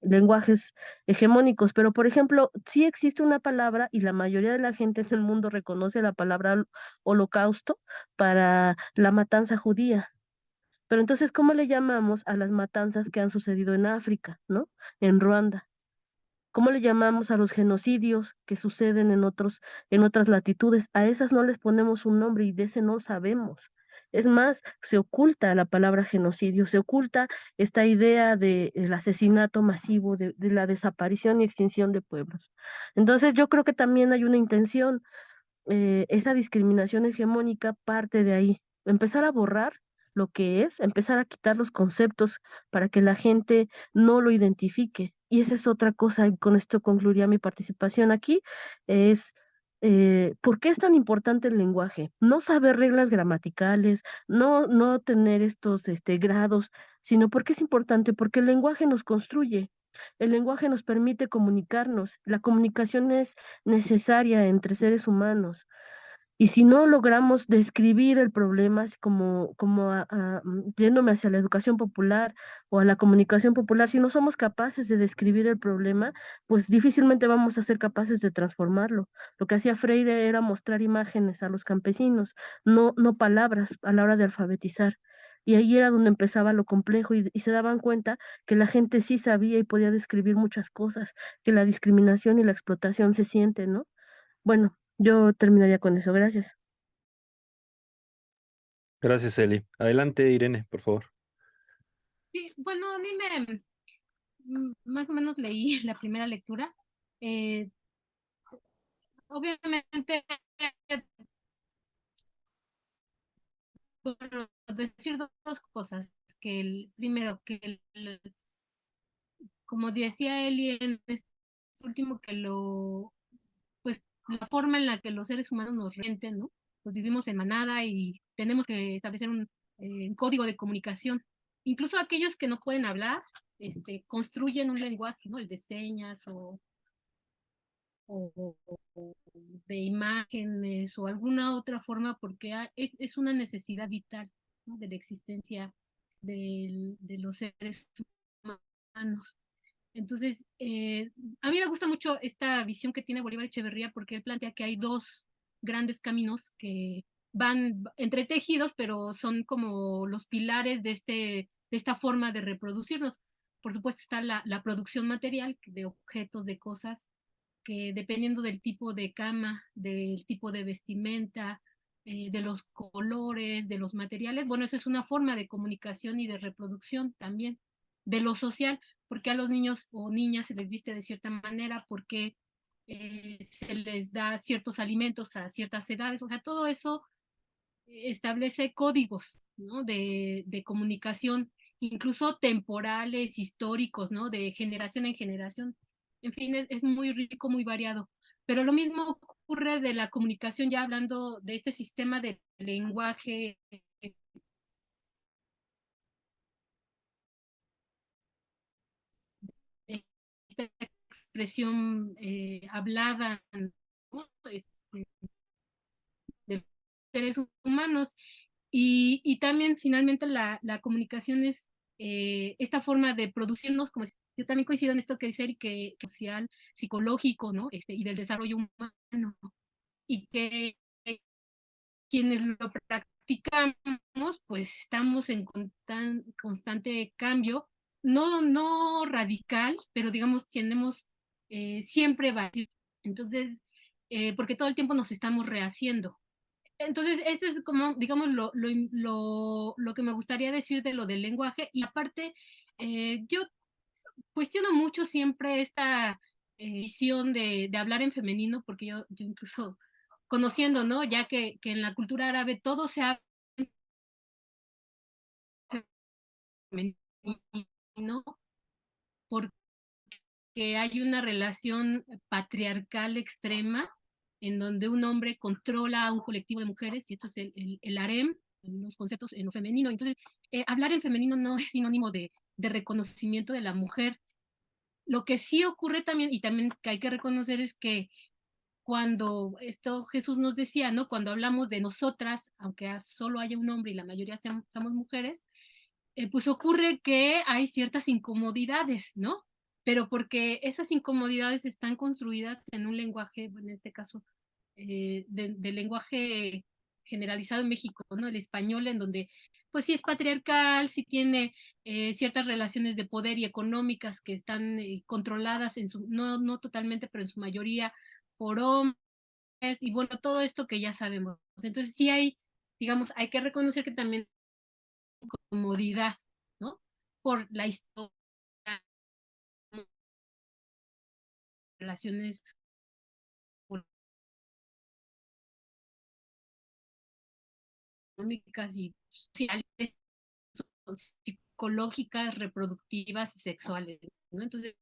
lenguajes hegemónicos. Pero, por ejemplo, sí existe una palabra y la mayoría de la gente en el mundo reconoce la palabra holocausto para la matanza judía. Pero entonces, ¿cómo le llamamos a las matanzas que han sucedido en África, ¿no? En Ruanda. ¿Cómo le llamamos a los genocidios que suceden en otras latitudes? A esas no les ponemos un nombre y de ese no sabemos. Es más, se oculta la palabra genocidio, se oculta esta idea del asesinato masivo, de la desaparición y extinción de pueblos. Entonces, yo creo que también hay una intención, esa discriminación hegemónica parte de ahí. Empezar a borrar lo que es, empezar a quitar los conceptos para que la gente no lo identifique. Y esa es otra cosa, y con esto concluiría mi participación aquí, es ¿por qué es tan importante el lenguaje? No saber reglas gramaticales, no tener estos grados, sino porque es importante, porque el lenguaje nos construye. El lenguaje nos permite comunicarnos. La comunicación es necesaria entre seres humanos. Y si no logramos describir el problema, es como yéndome hacia la educación popular o a la comunicación popular, si no somos capaces de describir el problema, pues difícilmente vamos a ser capaces de transformarlo. Lo que hacía Freire era mostrar imágenes a los campesinos, no palabras a la hora de alfabetizar. Y ahí era donde empezaba lo complejo y se daban cuenta que la gente sí sabía y podía describir muchas cosas, que la discriminación y la explotación se sienten, ¿no? Bueno, yo terminaría con eso. Gracias. Gracias, Eli. Adelante, Irene, por favor. Sí, bueno, a mí más o menos leí la primera lectura. Eh, Obviamente, bueno, decir dos cosas. Que primero, como decía Eli en este último, pues la forma en la que los seres humanos nos renten, ¿no? Pues vivimos en manada y tenemos que establecer un código de comunicación. Incluso aquellos que no pueden hablar, construyen un lenguaje, ¿no? El de señas o de imágenes o alguna otra forma, porque es una necesidad vital, ¿no? De la existencia de los seres humanos. Entonces, a mí me gusta mucho esta visión que tiene Bolívar Echeverría, porque él plantea que hay dos grandes caminos que van entretejidos, pero son como los pilares de esta forma de reproducirnos. Por supuesto está la producción material de objetos, de cosas, que dependiendo del tipo de cama, del tipo de vestimenta, de los colores, de los materiales, bueno, esa es una forma de comunicación y de reproducción también. De lo social, porque a los niños o niñas se les viste de cierta manera, porque se les da ciertos alimentos a ciertas edades, o sea, todo eso establece códigos, ¿no? de comunicación, incluso temporales, históricos, ¿no? De generación en generación. En fin, es muy rico, muy variado. Pero lo mismo ocurre de la comunicación, ya hablando de este sistema de lenguaje, esta expresión hablada, ¿no? De seres humanos. Y también finalmente la comunicación es esta forma de producirnos, como yo también coincido en esto que dice Eric, que social, psicológico, ¿no? Y del desarrollo humano, y que quienes lo practicamos, pues estamos en constante cambio, no radical, pero digamos, tenemos siempre varios. Entonces, porque todo el tiempo nos estamos rehaciendo. Entonces, esto es como, digamos, lo que me gustaría decir de lo del lenguaje. Y aparte, yo cuestiono mucho siempre esta visión de hablar en femenino, porque yo incluso conociendo, ¿no? Ya que en la cultura árabe todo se habla en femenino, porque hay una relación patriarcal extrema en donde un hombre controla a un colectivo de mujeres, y esto es el harem, los conceptos en lo femenino. Entonces, hablar en femenino no es sinónimo de reconocimiento de la mujer. Lo que sí ocurre también, y también que hay que reconocer, es que cuando esto Jesús nos decía, ¿no? Cuando hablamos de nosotras, aunque solo haya un hombre y la mayoría somos mujeres, pues ocurre que hay ciertas incomodidades, ¿no? Pero porque esas incomodidades están construidas en un lenguaje, en este caso, de lenguaje generalizado en México, ¿no? El español, en donde, pues sí es patriarcal, sí tiene ciertas relaciones de poder y económicas que están controladas, no totalmente, pero en su mayoría por hombres, y bueno, todo esto que ya sabemos. Entonces sí hay, digamos, hay que reconocer que también hay comodidad, ¿no? Por la historia, relaciones económicas y sociales, psicológicas, reproductivas y sexuales, ¿no? Entonces,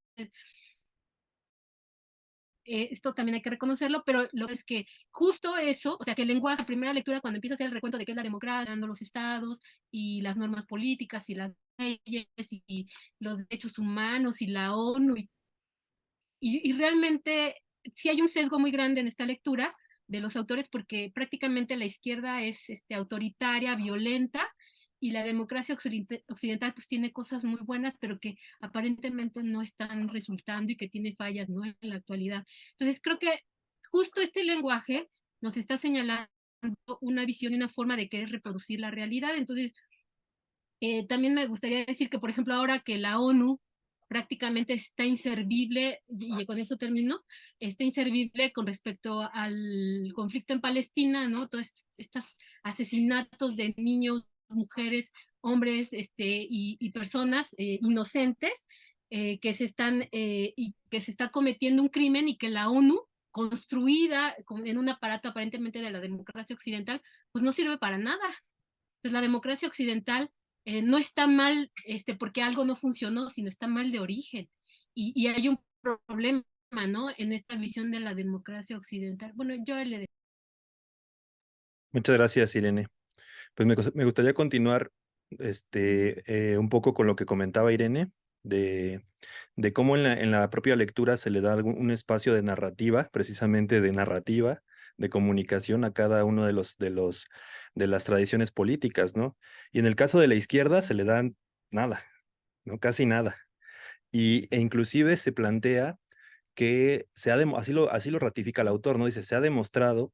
esto también hay que reconocerlo, pero lo es que justo eso, o sea, que el lenguaje, la primera lectura, cuando empieza a hacer el recuento de qué es la democracia, dando los estados y las normas políticas y las leyes y los derechos humanos y la ONU, y realmente sí hay un sesgo muy grande en esta lectura de los autores, porque prácticamente la izquierda es autoritaria, violenta, y la democracia occidental pues tiene cosas muy buenas, pero que aparentemente no están resultando y que tiene fallas, ¿no? En la actualidad. Entonces creo que justo este lenguaje nos está señalando una visión y una forma de querer reproducir la realidad. Entonces, también me gustaría decir que, por ejemplo, ahora que la ONU prácticamente está inservible, y con eso termino, está inservible con respecto al conflicto en Palestina, ¿no? Todos estos asesinatos de niños, mujeres, hombres, y personas inocentes, y que se está cometiendo un crimen, y que la ONU, construida en un aparato aparentemente de la democracia occidental, pues no sirve para nada. Pues la democracia occidental no está mal porque algo no funcionó, sino está mal de origen. Y hay un problema, ¿no? En esta visión de la democracia occidental. Bueno, yo le... Muchas gracias, Irene. Pues me gustaría continuar un poco con lo que comentaba Irene, de, de cómo en la propia lectura se le da un espacio de narrativa, precisamente de narrativa, de comunicación a cada uno de las tradiciones políticas, ¿no? Y en el caso de la izquierda se le dan nada, ¿no? Casi nada. E inclusive se plantea que así lo ratifica el autor, ¿no? Dice, se ha demostrado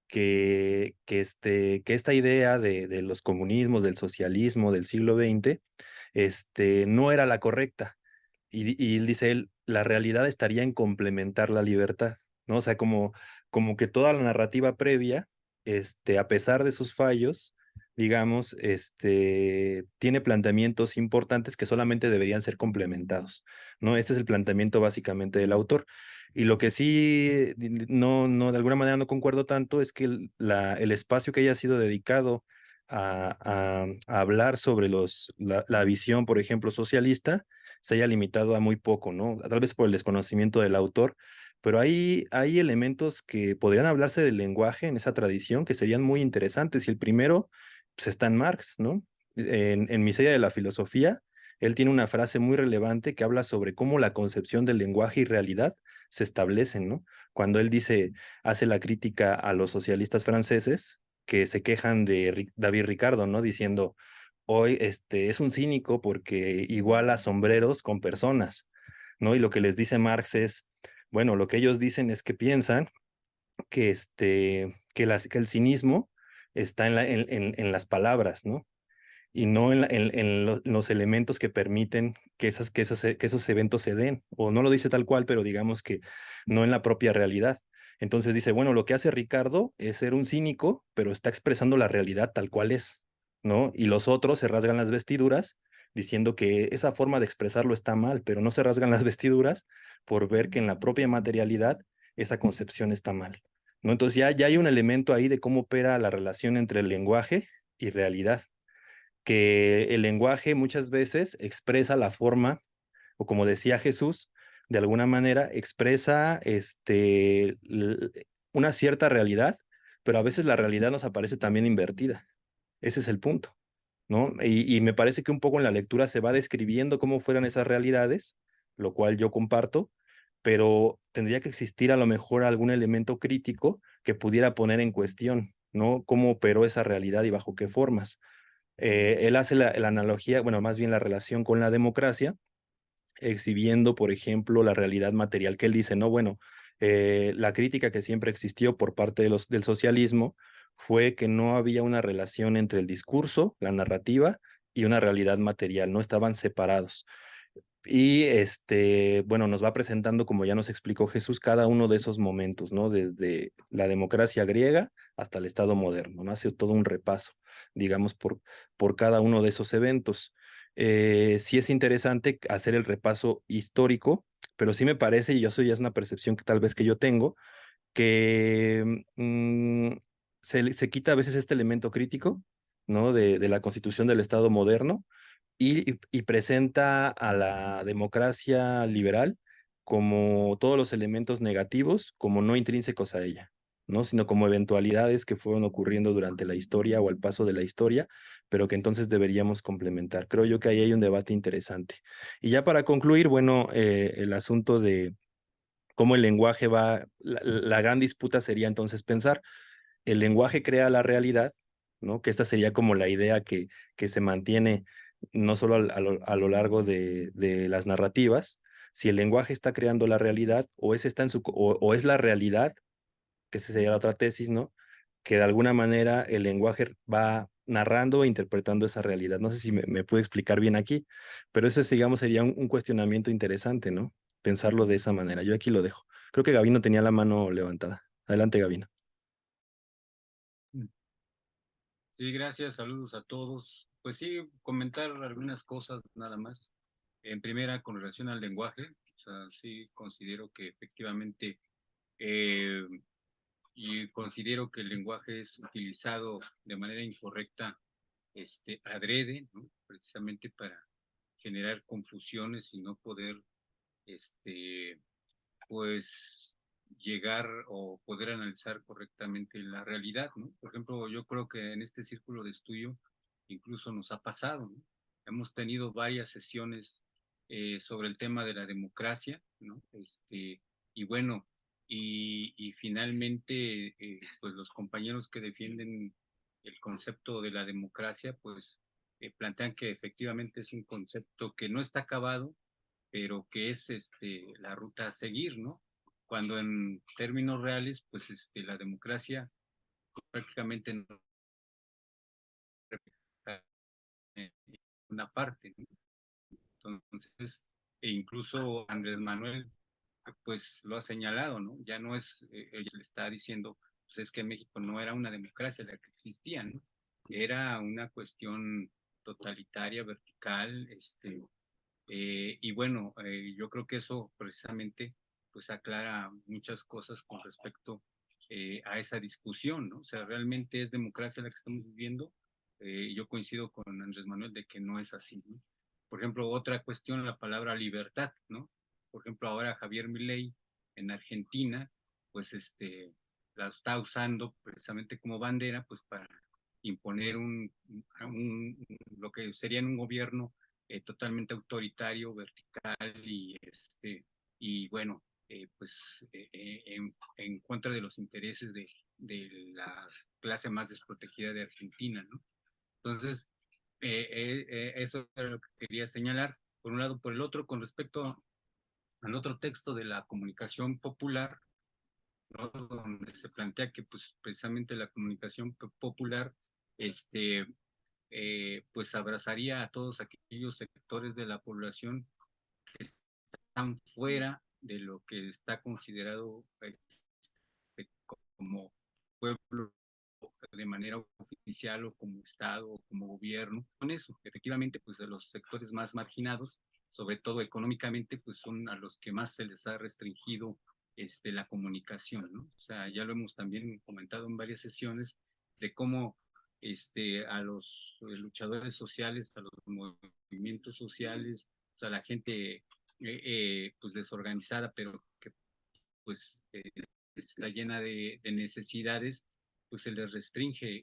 que esta idea de los comunismos, del socialismo del siglo XX, no era la correcta. Y dice él, la realidad estaría en complementar la libertad, ¿no? O sea, como que toda la narrativa previa, a pesar de sus fallos, digamos, tiene planteamientos importantes que solamente deberían ser complementados, ¿no? Este es el planteamiento básicamente del autor. Y lo que sí, de alguna manera no concuerdo tanto es que el espacio que haya sido dedicado a hablar sobre la visión, por ejemplo, socialista, se haya limitado a muy poco, ¿no? Tal vez por el desconocimiento del autor, pero hay elementos que podrían hablarse del lenguaje en esa tradición que serían muy interesantes. Y el primero, pues está en Marx, ¿no? En Miseria de la Filosofía, él tiene una frase muy relevante que habla sobre cómo la concepción del lenguaje y realidad se establecen, ¿no? Cuando él hace la crítica a los socialistas franceses que se quejan de David Ricardo, ¿no? Diciendo, hoy es un cínico porque iguala sombreros con personas, ¿no? Y lo que les dice Marx es, bueno, lo que ellos dicen es que piensan que el cinismo está en las palabras, ¿no? Y no en los elementos que permiten que esos eventos se den, o no lo dice tal cual, pero digamos que no en la propia realidad. Entonces dice, bueno, lo que hace Ricardo es ser un cínico, pero está expresando la realidad tal cual es, ¿no? Y los otros se rasgan las vestiduras diciendo que esa forma de expresarlo está mal, pero no se rasgan las vestiduras por ver que en la propia materialidad esa concepción está mal, ¿no? Entonces ya hay un elemento ahí de cómo opera la relación entre el lenguaje y realidad, que el lenguaje muchas veces expresa la forma, o como decía Jesús, de alguna manera expresa una cierta realidad, pero a veces la realidad nos aparece también invertida, Ese es el punto, ¿no? Y me parece que un poco en la lectura se va describiendo cómo fueran esas realidades, lo cual yo comparto, pero tendría que existir a lo mejor algún elemento crítico que pudiera poner en cuestión, ¿no? Cómo operó esa realidad y bajo qué formas. Él hace la analogía, bueno, más bien la relación con la democracia, exhibiendo, por ejemplo, la realidad material, que él dice, no, bueno, la crítica que siempre existió por parte del socialismo fue que no había una relación entre el discurso, la narrativa y una realidad material, no estaban separados. Y bueno, nos va presentando, como ya nos explicó Jesús, cada uno de esos momentos, ¿no? Desde la democracia griega hasta el Estado moderno, ¿no? Hace todo un repaso, digamos, por cada uno de esos eventos. Sí es interesante hacer el repaso histórico, pero sí me parece, y eso ya es una percepción que tal vez que yo tengo, que se quita a veces este elemento crítico, ¿no? De la constitución del Estado moderno y presenta a la democracia liberal como todos los elementos negativos, como no intrínsecos a ella, ¿no? Sino como eventualidades que fueron ocurriendo durante la historia o al paso de la historia, pero que entonces deberíamos complementar. Creo yo que ahí hay un debate interesante. Y ya para concluir, bueno, el asunto de cómo el lenguaje va, la gran disputa sería entonces pensar, el lenguaje crea la realidad, ¿no? Que esta sería como la idea que se mantiene no solo a lo largo de las narrativas, si el lenguaje está creando la realidad o es, está en o es la realidad, que esa sería la otra tesis, ¿no? Que de alguna manera el lenguaje va narrando e interpretando esa realidad. No sé si me puedo explicar bien aquí, pero eso, digamos, sería un cuestionamiento interesante, ¿no? Pensarlo de esa manera. Yo aquí lo dejo. Creo que Gabino tenía la mano levantada. Adelante, Gabino. Sí, gracias, saludos a todos. Pues sí, comentar algunas cosas nada más. En primera, con relación al lenguaje, o sea, sí considero que efectivamente, eh, y considero que el lenguaje es utilizado de manera incorrecta, adrede, ¿no? Precisamente para generar confusiones y no poder, este, pues, llegar o poder analizar correctamente la realidad, ¿no? Por ejemplo, yo creo que en este círculo de estudio incluso nos ha pasado, ¿no? Hemos tenido varias sesiones sobre el tema de la democracia, ¿no? Y bueno, y finalmente, pues los compañeros que defienden el concepto de la democracia, pues plantean que efectivamente es un concepto que no está acabado, pero que es la ruta a seguir, ¿no? Cuando en términos reales, pues la democracia prácticamente no representa una parte, ¿no? Entonces, e incluso Andrés Manuel, pues lo ha señalado, ¿no? Ya no es, él le está diciendo, pues es que México no era una democracia la que existía, ¿no? Era una cuestión totalitaria, vertical, y bueno, yo creo que eso precisamente pues aclara muchas cosas con respecto a esa discusión, ¿no? O sea, realmente es democracia la que estamos viviendo. Yo coincido con Andrés Manuel de que no es así, ¿no? Por ejemplo, otra cuestión, la palabra libertad, ¿no? Por ejemplo, ahora Javier Milei en Argentina, pues la está usando precisamente como bandera, pues para imponer lo que sería un gobierno totalmente autoritario, vertical y bueno, pues en contra de los intereses de la clase más desprotegida de Argentina, ¿no? Entonces, eso es lo que quería señalar, por un lado. Por el otro, con respecto al otro texto de la comunicación popular, ¿no? Donde se plantea que pues precisamente la comunicación popular pues abrazaría a todos aquellos sectores de la población que están fuera de lo que está considerado como pueblo de manera oficial o como Estado o como gobierno. Con eso, efectivamente, pues de los sectores más marginados, sobre todo económicamente, pues son a los que más se les ha restringido la comunicación, ¿no? O sea, ya lo hemos también comentado en varias sesiones de cómo a los luchadores sociales, a los movimientos sociales, o sea, la gente pues desorganizada, pero que pues está llena de necesidades, pues se les restringe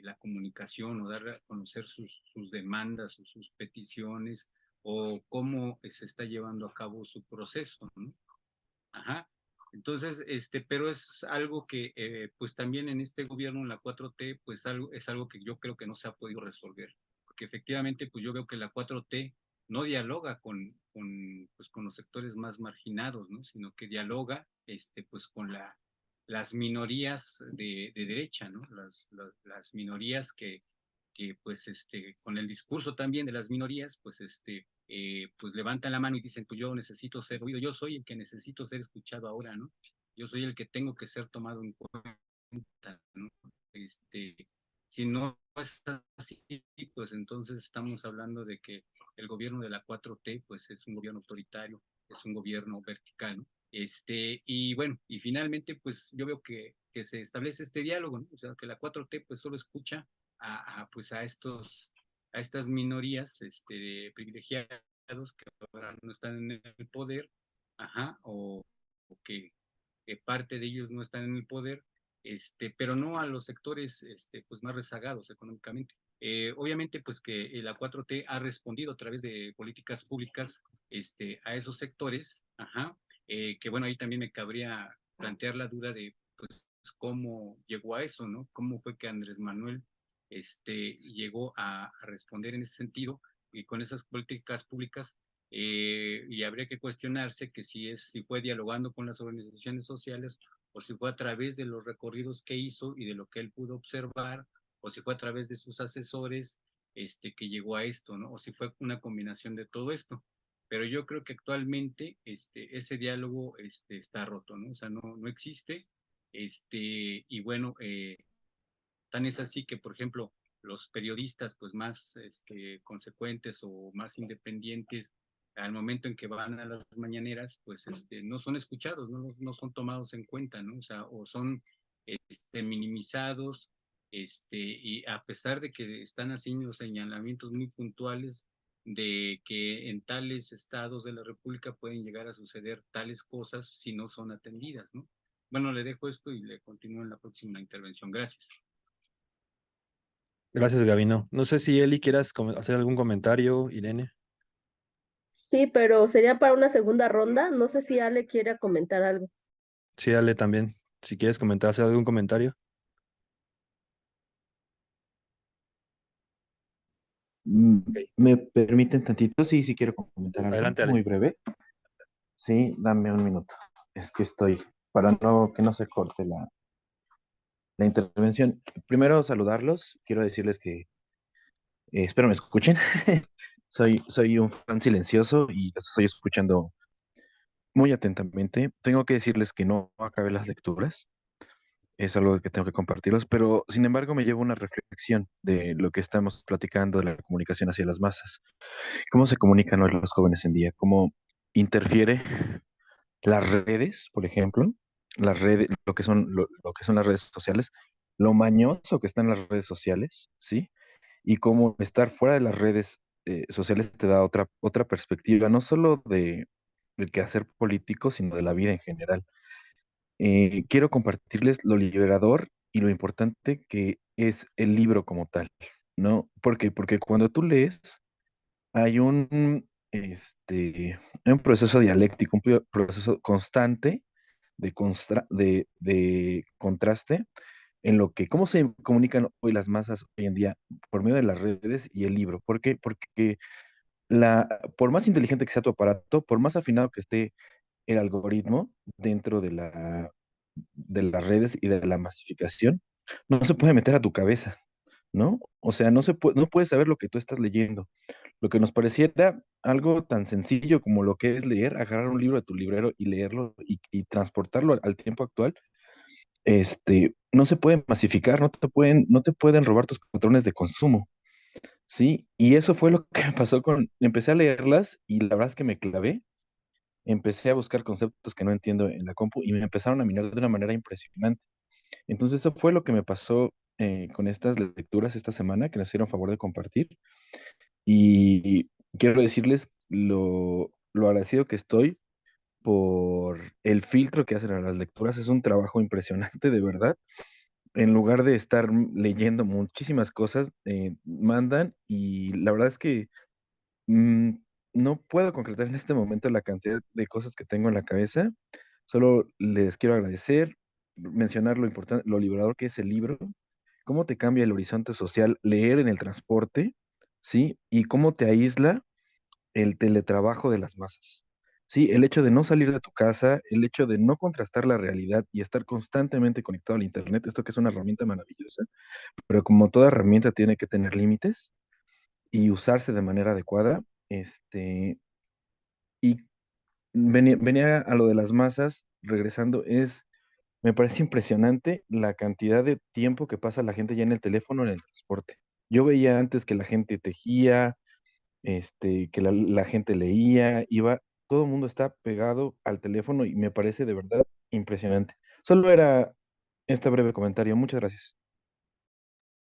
la comunicación o dar a conocer sus demandas o sus peticiones o cómo se está llevando a cabo su proceso, ¿no? Ajá. Entonces, pero es algo que, pues también en este gobierno, en la 4T, pues es algo que yo creo que no se ha podido resolver, porque efectivamente, pues yo veo que la 4T no dialoga pues, con los sectores más marginados, ¿no? Sino que dialoga, pues con las minorías de derecha, ¿no? Las minorías que pues, con el discurso también de las minorías, pues, pues levantan la mano y dicen, pues yo necesito ser oído, yo soy el que necesito ser escuchado ahora, ¿no? Yo soy el que tengo que ser tomado en cuenta, ¿no? Si no es así, pues entonces estamos hablando de que el gobierno de la 4T, pues es un gobierno autoritario, es un gobierno vertical, ¿no? Y bueno, y finalmente, pues yo veo que se establece este diálogo, ¿no? O sea, que la 4T pues solo escucha pues a estas minorías privilegiados que ahora no están en el poder, ajá, o que parte de ellos no están en el poder, pero no a los sectores pues más rezagados económicamente. Obviamente, pues que la 4T ha respondido a través de políticas públicas a esos sectores, ajá, que bueno, ahí también me cabría plantear la duda de pues cómo llegó a eso, ¿no? ¿Cómo fue que Andrés Manuel llegó a responder en ese sentido y con esas políticas públicas? Y habría que cuestionarse que si fue dialogando con las organizaciones sociales o si fue a través de los recorridos que hizo y de lo que él pudo observar, o si fue a través de sus asesores que llegó a esto, ¿no? O si fue una combinación de todo esto. Pero yo creo que actualmente ese diálogo está roto, ¿no? O sea, no existe. Y bueno, tan es así que, por ejemplo, los periodistas pues más consecuentes o más independientes, al momento en que van a las mañaneras, pues no son escuchados, no son tomados en cuenta, ¿no? O sea, o son minimizados, y a pesar de que están haciendo señalamientos muy puntuales de que en tales estados de la República pueden llegar a suceder tales cosas si no son atendidas, ¿no? Bueno, le dejo esto y le continúo en la próxima intervención. Gracias. Gracias, Gabino. No sé si Eli quieras hacer algún comentario, Irene. Sí, pero sería para una segunda ronda. No sé si Ale quiere comentar algo. Sí, Ale también. Si quieres comentar, hacer algún comentario. Ok. ¿Me permiten tantito? Sí, sí quiero comentar algo Adelante, Ale. muy breve. Sí, dame un minuto. Es que estoy, para no que no se corte la intervención. Primero saludarlos. Quiero decirles que espero me escuchen. Soy un fan silencioso y los estoy escuchando muy atentamente. Tengo que decirles que no acabé las lecturas. Es algo que tengo que compartirlos, pero sin embargo me llevo una reflexión de lo que estamos platicando de la comunicación hacia las masas. ¿Cómo se comunican hoy los jóvenes en día? ¿Cómo interfiere las redes, por ejemplo, las redes, lo que son las redes sociales, lo mañoso que están las redes sociales, ¿sí? Y cómo estar fuera de las redes sociales te da otra perspectiva, no solo del quehacer político, sino de la vida en general. Quiero compartirles lo liberador y lo importante que es el libro como tal, ¿no? ¿Por qué? Porque cuando tú lees, hay un proceso dialéctico, proceso constante de contraste en lo que, cómo se comunican hoy las masas hoy en día por medio de las redes y el libro. ¿Por qué? Porque por más inteligente que sea tu aparato, por más afinado que esté el algoritmo dentro de las redes y de la masificación, no se puede meter a tu cabeza, ¿no? O sea, no puedes saber lo que tú estás leyendo. Lo que nos pareciera algo tan sencillo como lo que es leer, agarrar un libro de tu librero y leerlo y transportarlo al tiempo actual, no se puede masificar, no te pueden robar tus patrones de consumo, ¿sí? Y eso fue lo que me pasó empecé a leerlas y la verdad es que me clavé, empecé a buscar conceptos que no entiendo en la compu y me empezaron a minar de una manera impresionante. Entonces eso fue lo que me pasó con estas lecturas esta semana, que nos hicieron favor de compartir. Y quiero decirles lo agradecido que estoy por el filtro que hacen a las lecturas. Es un trabajo impresionante, de verdad. en lugar de estar leyendo muchísimas cosas, mandan y la verdad es que mm, no puedo concretar en este momento la cantidad de cosas que tengo en la cabeza. Solo les quiero agradecer, mencionar lo importante, lo liberador que es el libro, cómo te cambia el horizonte social leer en el transporte, ¿sí? Y cómo te aísla el teletrabajo de las masas. Sí, el hecho de no salir de tu casa, el hecho de no contrastar la realidad y estar constantemente conectado al Internet, esto que es una herramienta maravillosa, pero como toda herramienta tiene que tener límites y usarse de manera adecuada. Y venía a lo de las masas, regresando, me parece impresionante la cantidad de tiempo que pasa la gente ya en el teléfono en el transporte. Yo veía antes que la gente tejía, que la gente leía, todo el mundo está pegado al teléfono y me parece de verdad impresionante. Solo era este breve comentario. Muchas gracias.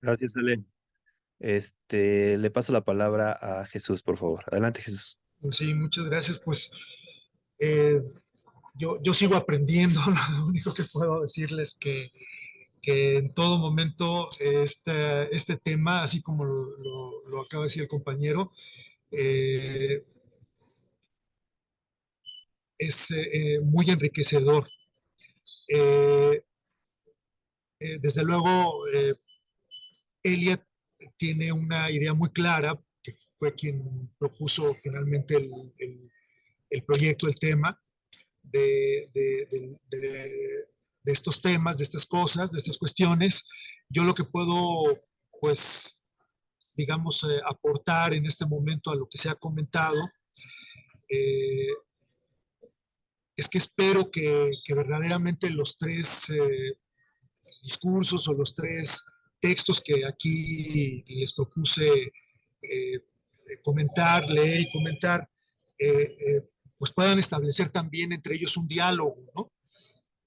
Gracias, Ale. Le paso la palabra a Jesús, por favor. Adelante, Jesús. Pues sí, muchas gracias. Pues eh, yo sigo aprendiendo. Lo único que puedo decirles que en todo momento este tema, así como lo acaba de decir el compañero, eh, es muy enriquecedor. Eh, Desde luego, Elia tiene una idea muy clara, que fue quien propuso finalmente el proyecto, el tema de estos temas, de estas cosas, de estas cuestiones. Yo lo que puedo, pues, digamos, aportar en este momento a lo que se ha comentado, eh, es que espero que verdaderamente los tres discursos o los tres textos que aquí les propuse comentar, leer y comentar, pues puedan establecer también entre ellos un diálogo, ¿no?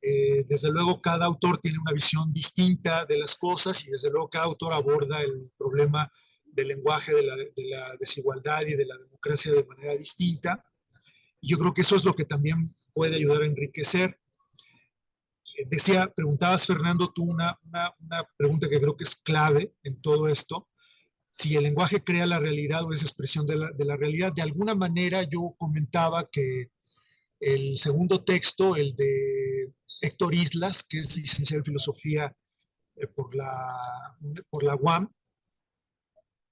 Desde luego cada autor tiene una visión distinta de las cosas y desde luego cada autor aborda el problema del lenguaje, de la desigualdad y de la democracia de manera distinta. Y yo creo que eso es lo que también puede ayudar a enriquecer. Preguntabas, Fernando, tú una pregunta que creo que es clave en todo esto. Si el lenguaje crea la realidad o es expresión de la realidad, de alguna manera yo comentaba que el segundo texto, el de Héctor Islas, que es licenciado en filosofía por la UAM,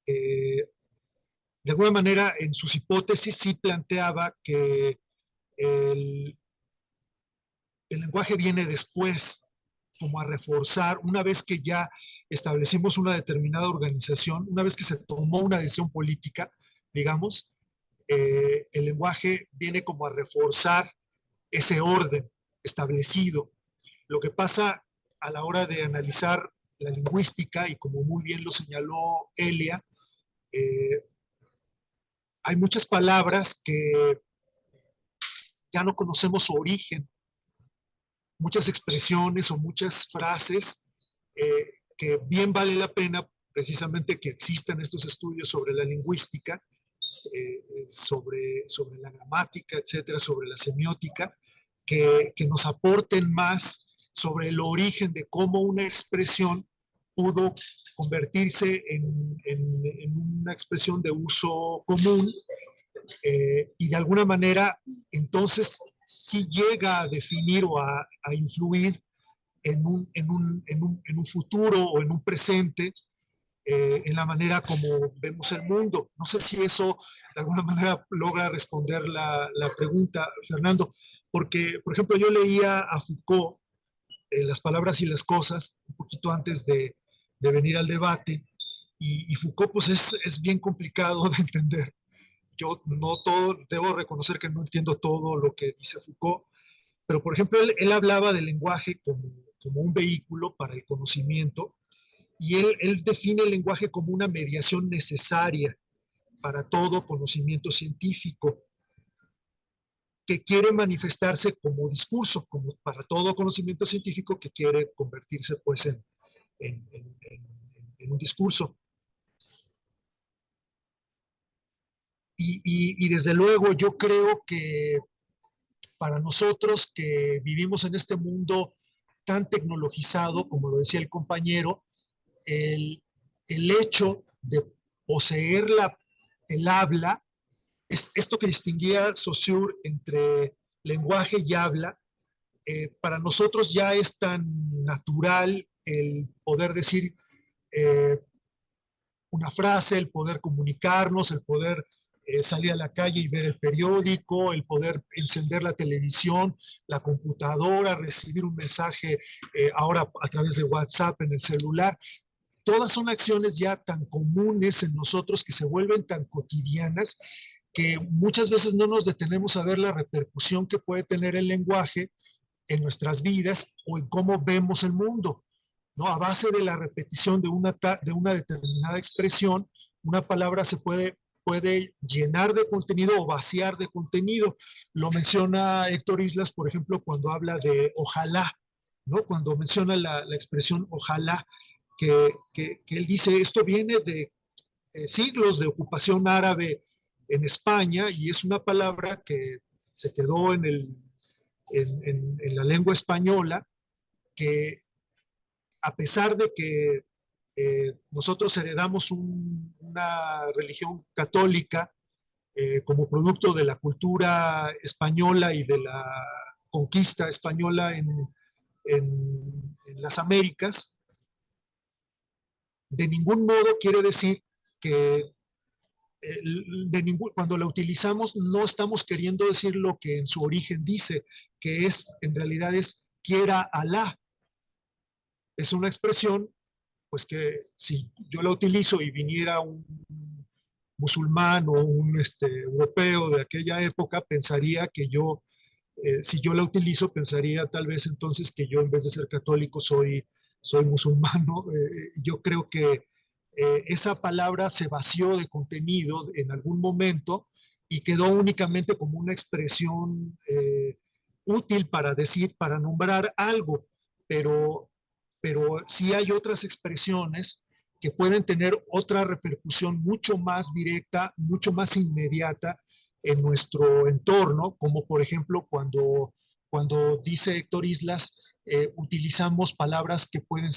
eh, de alguna manera en sus hipótesis sí planteaba que el, el lenguaje viene después, como a reforzar, una vez que ya establecimos una determinada organización, una vez que se tomó una decisión política, digamos, el lenguaje viene como a reforzar ese orden establecido. Lo que pasa a la hora de analizar la lingüística, y como muy bien lo señaló Elia, eh, hay muchas palabras que ya no conocemos su origen, muchas expresiones o muchas frases que bien vale la pena precisamente que existan estos estudios sobre la lingüística, sobre la gramática, etcétera, sobre la semiótica, que nos aporten más sobre el origen de cómo una expresión pudo convertirse en una expresión de uso común, y de alguna manera entonces sí llega a definir o a influir en un futuro o en un presente, en la manera como vemos el mundo. No sé si eso de alguna manera logra responder la pregunta, Fernando, porque, por ejemplo, yo leía a Foucault, Las palabras y las cosas, un poquito antes de venir al debate, y Foucault pues es bien complicado de entender. Yo no todo, debo reconocer que no entiendo todo lo que dice Foucault, pero por ejemplo, él hablaba del lenguaje como un vehículo para el conocimiento, y él define el lenguaje como una mediación necesaria para todo conocimiento científico, que quiere manifestarse como discurso, como para todo conocimiento científico que quiere convertirse pues en un discurso. Y desde luego yo creo que para nosotros que vivimos en este mundo tan tecnologizado, como lo decía el compañero, el hecho de poseer el habla, esto que distinguía Saussure entre lenguaje y habla, para nosotros ya es tan natural el poder decir una frase, el poder comunicarnos, el poder salir a la calle y ver el periódico, el poder encender la televisión, la computadora, recibir un mensaje ahora a través de WhatsApp en el celular. Todas son acciones ya tan comunes en nosotros que se vuelven tan cotidianas que muchas veces no nos detenemos a ver la repercusión que puede tener el lenguaje en nuestras vidas o en cómo vemos el mundo, ¿no? A base de la repetición de una determinada expresión, una palabra se puede llenar de contenido o vaciar de contenido. Lo menciona Héctor Islas, por ejemplo, cuando habla de ojalá, ¿no? Cuando menciona la expresión ojalá, que él dice, esto viene de siglos de ocupación árabe en España y es una palabra que se quedó en la lengua española, que a pesar de que nosotros heredamos una religión católica como producto de la cultura española y de la conquista española en las Américas, de ningún modo quiere decir que cuando la utilizamos no estamos queriendo decir lo que en su origen dice, que es, en realidad es, quiera Alá. Es una expresión, pues que si yo la utilizo y viniera un musulmán o un europeo de aquella época, pensaría que yo, si yo la utilizo, pensaría tal vez entonces que yo en vez de ser católico soy musulmán, ¿no? Yo creo que esa palabra se vació de contenido en algún momento y quedó únicamente como una expresión útil para decir, para nombrar algo, pero, pero sí hay otras expresiones que pueden tener otra repercusión mucho más directa, mucho más inmediata en nuestro entorno, como por ejemplo cuando dice Héctor Islas, utilizamos palabras que pueden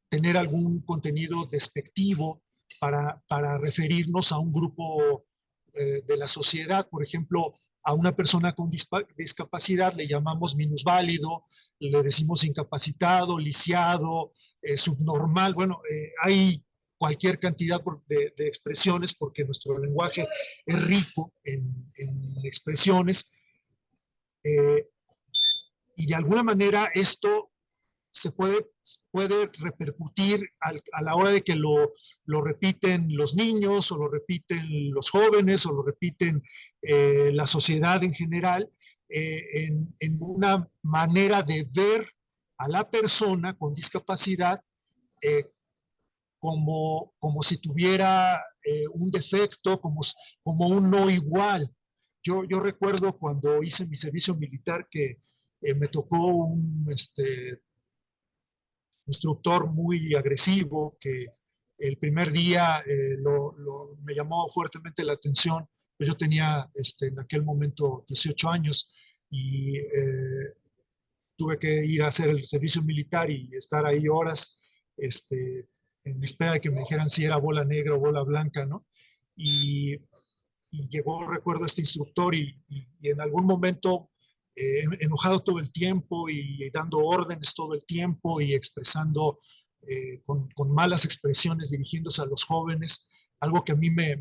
tener algún contenido despectivo para referirnos a un grupo de la sociedad. Por ejemplo, a una persona con discapacidad le llamamos minusválido, le decimos incapacitado, lisiado, subnormal. Bueno, hay cualquier cantidad de expresiones porque nuestro lenguaje es rico en expresiones y de alguna manera esto se puede repercutir a la hora de que lo repiten los niños o lo repiten los jóvenes o lo repiten la sociedad en general en una manera de ver a la persona con discapacidad eh, como si tuviera un defecto, como un no igual. Yo recuerdo cuando hice mi servicio militar que me tocó un instructor muy agresivo que el primer día me llamó fuertemente la atención. Pues yo tenía en aquel momento 18 años y tuve que ir a hacer el servicio militar y estar ahí horas en espera de que me dijeran si era bola negra o bola blanca, ¿no? Y, y llegó, recuerdo, este instructor y en algún momento enojado todo el tiempo y dando órdenes todo el tiempo y expresando con malas expresiones dirigiéndose a los jóvenes, algo que a mí me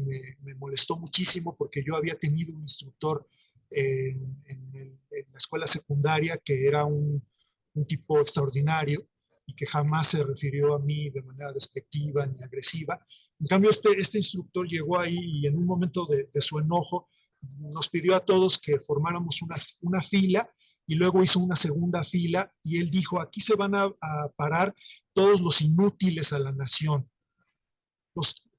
molestó muchísimo porque yo había tenido un instructor en la escuela secundaria que era un tipo extraordinario y que jamás se refirió a mí de manera despectiva ni agresiva. En cambio, este instructor llegó ahí y en un momento de su enojo nos pidió a todos que formáramos una fila y luego hizo una segunda fila y él dijo, aquí se van a parar todos los inútiles a la nación,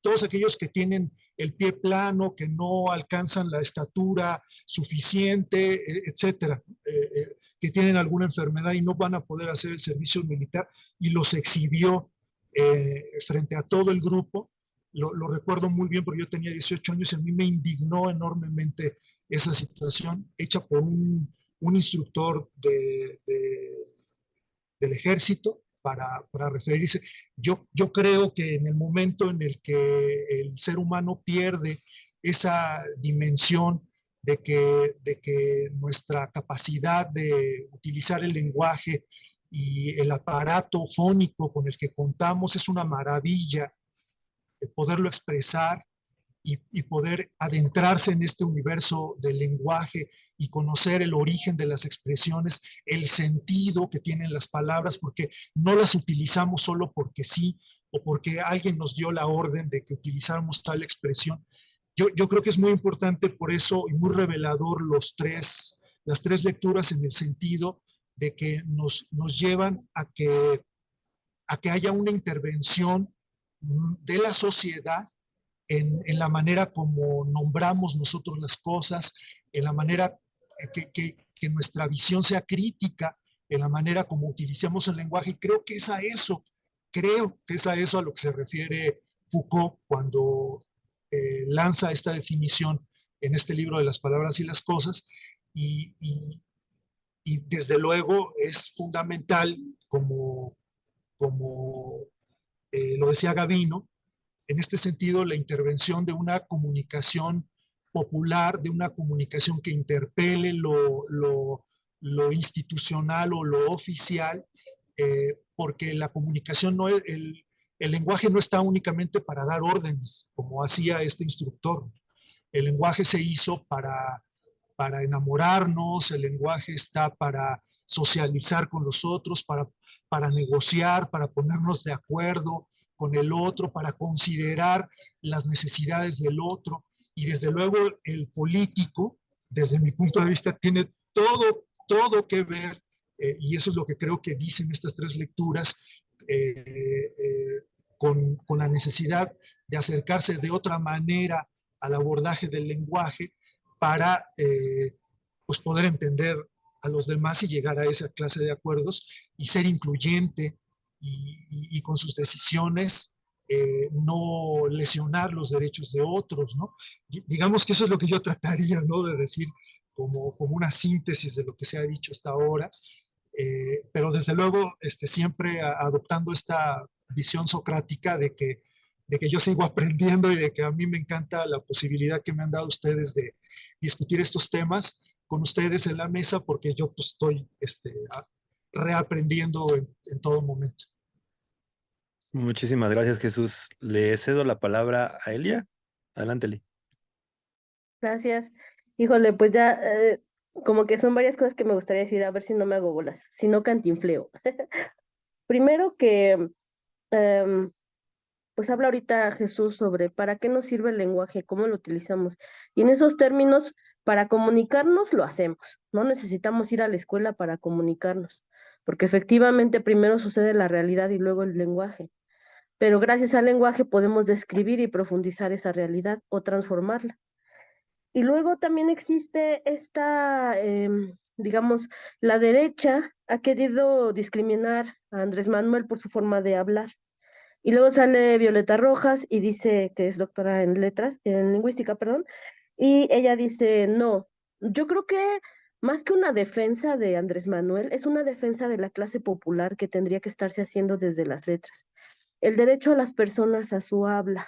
todos aquellos que tienen el pie plano, que no alcanzan la estatura suficiente, etcétera, que tienen alguna enfermedad y no van a poder hacer el servicio militar, y los exhibió frente a todo el grupo. Lo recuerdo muy bien porque yo tenía 18 años y a mí me indignó enormemente esa situación hecha por un instructor del ejército para referirse. Yo creo que en el momento en el que el ser humano pierde esa dimensión de que nuestra capacidad de utilizar el lenguaje y el aparato fónico con el que contamos es una maravilla, poderlo expresar y poder adentrarse en este universo del lenguaje y conocer el origen de las expresiones, el sentido que tienen las palabras, porque no las utilizamos solo porque sí o porque alguien nos dio la orden de que utilizáramos tal expresión. Yo creo que es muy importante por eso y muy revelador las tres lecturas en el sentido de que nos llevan a que haya una intervención de la sociedad en la manera como nombramos nosotros las cosas, en la manera que nuestra visión sea crítica, en la manera como utilicemos el lenguaje. Y creo que es a eso, a lo que se refiere Foucault cuando lanza esta definición en este libro de las palabras y las cosas. Y, y, y desde luego es fundamental, como lo decía Gavino, en este sentido, la intervención de una comunicación popular, de una comunicación que interpele lo institucional o lo oficial, porque la comunicación no es, el lenguaje no está únicamente para dar órdenes, como hacía este instructor. El lenguaje se hizo para enamorarnos, el lenguaje está para socializar con los otros, para negociar, para ponernos de acuerdo con el otro, para considerar las necesidades del otro. Y desde luego el político, desde mi punto de vista, tiene todo que ver, y eso es lo que creo que dicen estas tres lecturas, con la necesidad de acercarse de otra manera al abordaje del lenguaje para pues poder entender a los demás y llegar a esa clase de acuerdos y ser incluyente y con sus decisiones no lesionar los derechos de otros, ¿no? Digamos que eso es lo que yo trataría, ¿no? De decir como una síntesis de lo que se ha dicho hasta ahora, pero desde luego siempre adoptando esta visión socrática de que yo sigo aprendiendo y de que a mí me encanta la posibilidad que me han dado ustedes de discutir estos temas con ustedes en la mesa, porque yo pues, estoy reaprendiendo en todo momento. Muchísimas gracias, Jesús. Le cedo la palabra a Elia. Adelante, Eli. Gracias. Híjole, pues ya, como que son varias cosas que me gustaría decir, a ver si no me hago bolas, si no cantinfleo. Primero que, em, pues habla ahorita Jesús sobre para qué nos sirve el lenguaje, cómo lo utilizamos. Y en esos términos, para comunicarnos lo hacemos. No necesitamos ir a la escuela para comunicarnos, porque efectivamente primero sucede la realidad y luego el lenguaje. Pero gracias al lenguaje podemos describir y profundizar esa realidad o transformarla. Y luego también existe esta, digamos, la derecha ha querido discriminar a Andrés Manuel por su forma de hablar. Y luego sale Violeta Rojas y dice que es doctora en letras, en lingüística, perdón, y ella dice, no, yo creo que más que una defensa de Andrés Manuel, es una defensa de la clase popular que tendría que estarse haciendo desde las letras. El derecho a las personas a su habla,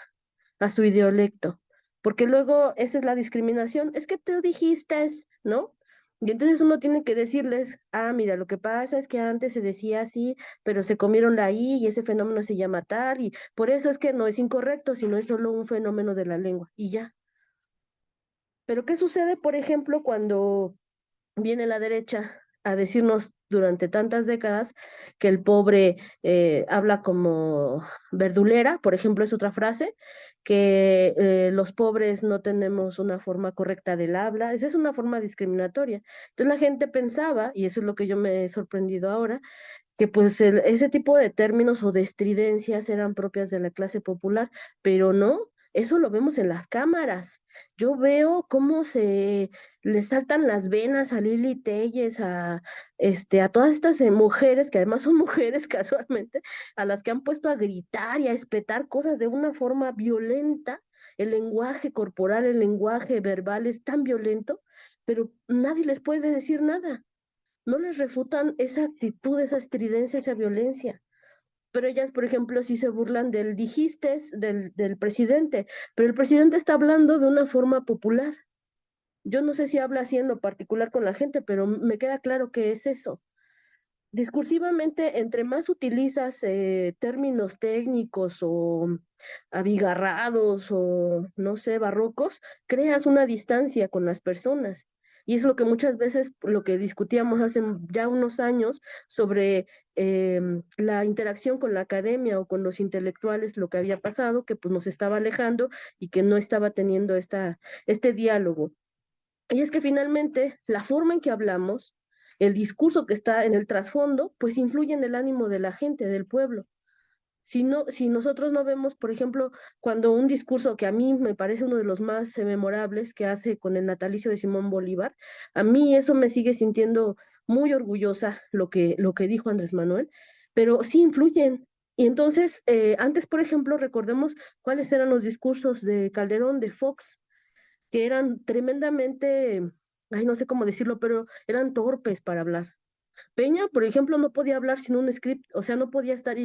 a su idiolecto, porque luego esa es la discriminación, es que tú dijiste, ¿no? Y entonces uno tiene que decirles, ah, mira, lo que pasa es que antes se decía así, pero se comieron la I y ese fenómeno se llama tal, y por eso es que no es incorrecto, sino es solo un fenómeno de la lengua, y ya. Pero ¿qué sucede, por ejemplo, cuando viene la derecha a decirnos durante tantas décadas que el pobre habla como verdulera, por ejemplo, es otra frase, que los pobres no tenemos una forma correcta del habla, esa es una forma discriminatoria. Entonces la gente pensaba, y eso es lo que yo me he sorprendido ahora, que pues ese tipo de términos o de estridencias eran propias de la clase popular, pero no, eso lo vemos en las cámaras. Yo veo cómo se le saltan las venas a Lili Telles, a todas estas mujeres, que además son mujeres casualmente, a las que han puesto a gritar y a espetar cosas de una forma violenta. El lenguaje corporal, el lenguaje verbal es tan violento, pero nadie les puede decir nada. no les refutan esa actitud, esa estridencia, esa violencia. Pero ellas, por ejemplo, sí se burlan del dijiste del presidente, pero el presidente está hablando de una forma popular. Yo no sé si habla así en lo particular con la gente, pero me queda claro que es eso. Discursivamente, entre más utilizas términos técnicos o abigarrados o, no sé, barrocos, creas una distancia con las personas. Y es lo que muchas veces, lo que discutíamos hace ya unos años sobre la interacción con la academia o con los intelectuales, lo que había pasado, que pues nos estaba alejando y que no estaba teniendo este diálogo. Y es que finalmente la forma en que hablamos, el discurso que está en el trasfondo, pues influye en el ánimo de la gente, del pueblo. Si no, si nosotros no vemos, por ejemplo, cuando un discurso que a mí me parece uno de los más memorables que hace con el natalicio de Simón Bolívar, a mí eso me sigue sintiendo muy orgullosa lo que dijo Andrés Manuel, pero sí influyen. Y entonces, antes, por ejemplo, recordemos cuáles eran los discursos de Calderón, de Fox, que eran tremendamente, ay, no sé cómo decirlo, pero eran torpes para hablar. Peña, por ejemplo, no podía hablar sin un script, o sea, no podía estar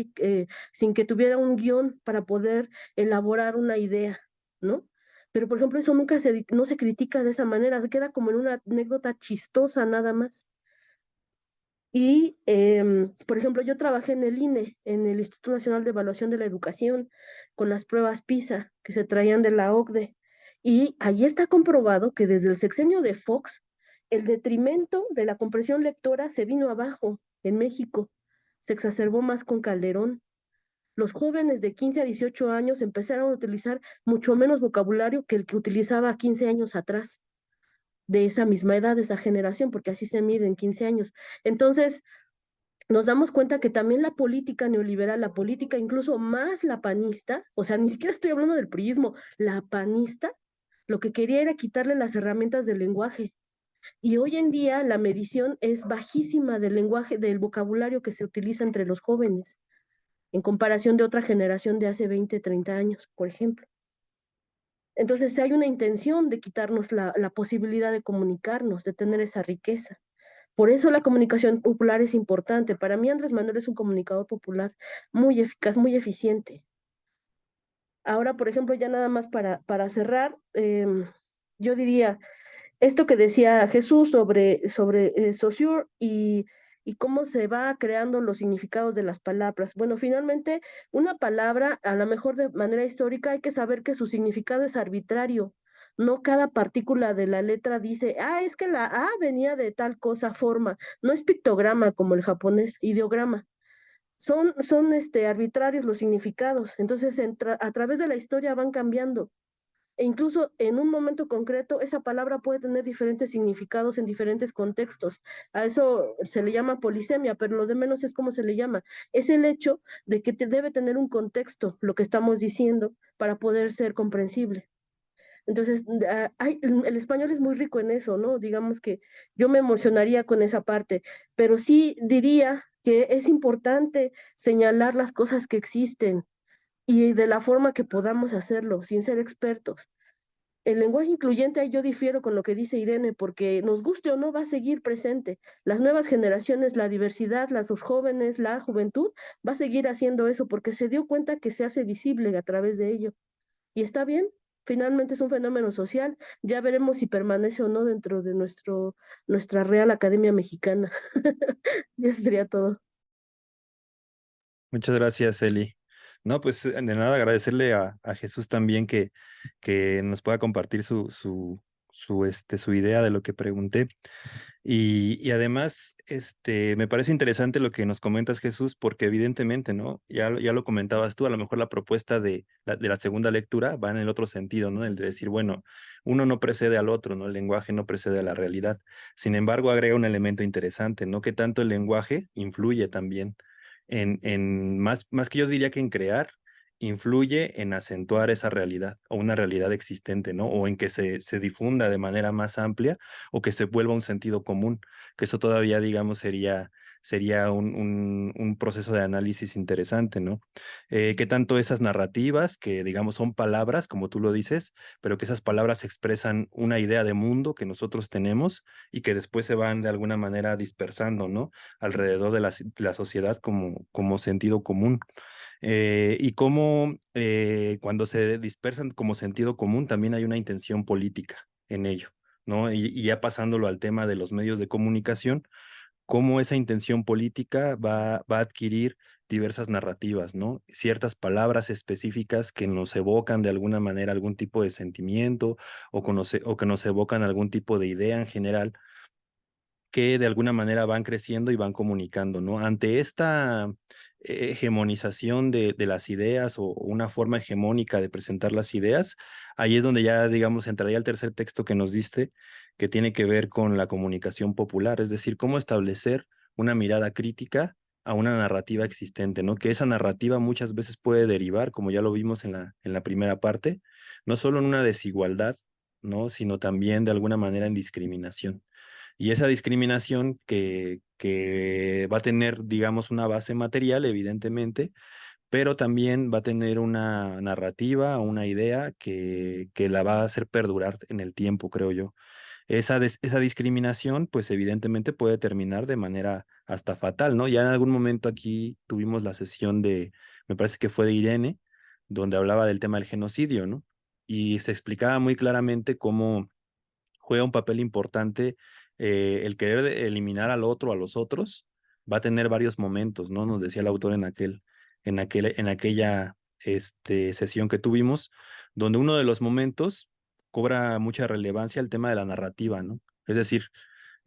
sin que tuviera un guión para poder elaborar una idea, ¿no? Pero, por ejemplo, eso nunca no se critica de esa manera, se queda como en una anécdota chistosa nada más. Y, por ejemplo, yo trabajé en el INE, en el Instituto Nacional de Evaluación de la Educación, con las pruebas PISA que se traían de la OCDE. Y ahí está comprobado que desde el sexenio de Fox, el detrimento de la comprensión lectora se vino abajo en México. Se exacerbó más con Calderón. Los jóvenes de 15 a 18 años empezaron a utilizar mucho menos vocabulario que el que utilizaba 15 años atrás, de esa misma edad, de esa generación, porque así se mide en 15 años. Entonces, nos damos cuenta que también la política neoliberal, la política incluso más la panista, o sea, ni siquiera estoy hablando del priismo, la panista, lo que quería era quitarle las herramientas del lenguaje. Y hoy en día la medición es bajísima del lenguaje, del vocabulario que se utiliza entre los jóvenes, en comparación de otra generación de hace 20, 30 años, por ejemplo. Entonces hay una intención de quitarnos la posibilidad de comunicarnos, de tener esa riqueza. Por eso la comunicación popular es importante. Para mí Andrés Manuel es un comunicador popular muy eficaz, muy eficiente. Ahora, por ejemplo, ya nada más para cerrar, yo diría esto que decía Jesús sobre Saussure y cómo se va creando los significados de las palabras. Bueno, finalmente, una palabra, a lo mejor de manera histórica, hay que saber que su significado es arbitrario. No cada partícula de la letra dice, ah, es que la A venía de tal cosa, forma. No es pictograma como el japonés, ideograma. Son arbitrarios los significados. Entonces, a través de la historia van cambiando. E incluso en un momento concreto, esa palabra puede tener diferentes significados en diferentes contextos. A eso se le llama polisemia, pero lo de menos es cómo se le llama. Es el hecho de que debe tener un contexto lo que estamos diciendo para poder ser comprensible. Entonces, el español es muy rico en eso, ¿no? Digamos que yo me emocionaría con esa parte, pero sí diría que es importante señalar las cosas que existen y de la forma que podamos hacerlo, sin ser expertos. El lenguaje incluyente, ahí yo difiero con lo que dice Irene, porque nos guste o no, va a seguir presente. Las nuevas generaciones, la diversidad, los jóvenes, la juventud, va a seguir haciendo eso porque se dio cuenta que se hace visible a través de ello. Y está bien, finalmente es un fenómeno social. Ya veremos si permanece o no dentro de nuestra Real Academia Mexicana. Y eso sería todo. Muchas gracias, Eli. No, pues de nada, agradecerle a Jesús también que nos pueda compartir su idea de lo que pregunté. Y además, me parece interesante lo que nos comentas, Jesús, porque evidentemente, ¿no? Ya lo comentabas tú, a lo mejor la propuesta de la segunda lectura va en el otro sentido, ¿no? El de decir, bueno, uno no precede al otro, ¿no? El lenguaje no precede a la realidad. Sin embargo, agrega un elemento interesante, ¿no? Que tanto el lenguaje influye también más que yo diría que en crear, influye en acentuar esa realidad o una realidad existente, ¿no? O en que se difunda de manera más amplia o que se vuelva un sentido común, que eso todavía, digamos, sería un proceso de análisis interesante, ¿no? ¿Qué tanto esas narrativas, que digamos son palabras, como tú lo dices, pero que esas palabras expresan una idea de mundo que nosotros tenemos y que después se van de alguna manera dispersando, ¿no? Alrededor de la sociedad como sentido común. Y cómo cuando se dispersan como sentido común, también hay una intención política en ello, ¿no? Y ya pasándolo al tema de los medios de comunicación, cómo esa intención política va a adquirir diversas narrativas, ¿no? Ciertas palabras específicas que nos evocan de alguna manera algún tipo de sentimiento o que nos evocan algún tipo de idea en general que de alguna manera van creciendo y van comunicando, ¿no? Ante esta hegemonización de las ideas o una forma hegemónica de presentar las ideas, ahí es donde ya, digamos, entraría el tercer texto que nos diste, que tiene que ver con la comunicación popular, es decir, cómo establecer una mirada crítica a una narrativa existente, ¿no? Que esa narrativa muchas veces puede derivar, como ya lo vimos en la primera parte, no solo en una desigualdad, ¿no? Sino también de alguna manera en discriminación. Y esa discriminación que va a tener, digamos, una base material, evidentemente, pero también va a tener una narrativa, una idea que la va a hacer perdurar en el tiempo, creo yo. Esa discriminación, pues evidentemente puede terminar de manera hasta fatal, ¿no? Ya en algún momento aquí tuvimos la sesión me parece que fue de Irene, donde hablaba del tema del genocidio, ¿no? Y se explicaba muy claramente cómo juega un papel importante el querer eliminar al otro, a los otros, va a tener varios momentos, ¿no? Nos decía el autor en aquella sesión que tuvimos, donde uno de los momentos cobra mucha relevancia el tema de la narrativa, ¿no? Es decir,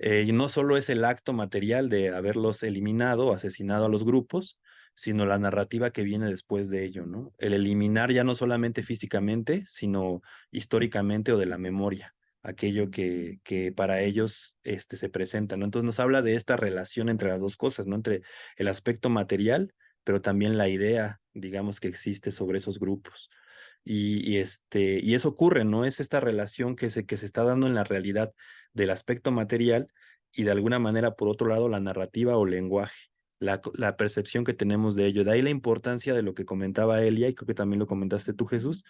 y no solo es el acto material de haberlos eliminado o asesinado a los grupos, sino la narrativa que viene después de ello, ¿no? El eliminar ya no solamente físicamente, sino históricamente o de la memoria, aquello que para ellos se presenta, ¿no? Entonces nos habla de esta relación entre las dos cosas, ¿no? Entre el aspecto material, pero también la idea, digamos, que existe sobre esos grupos. Y eso ocurre, ¿no? Es esta relación que se está dando en la realidad del aspecto material y de alguna manera, por otro lado, la narrativa o lenguaje, la percepción que tenemos de ello. De ahí la importancia de lo que comentaba Elia, y creo que también lo comentaste tú, Jesús,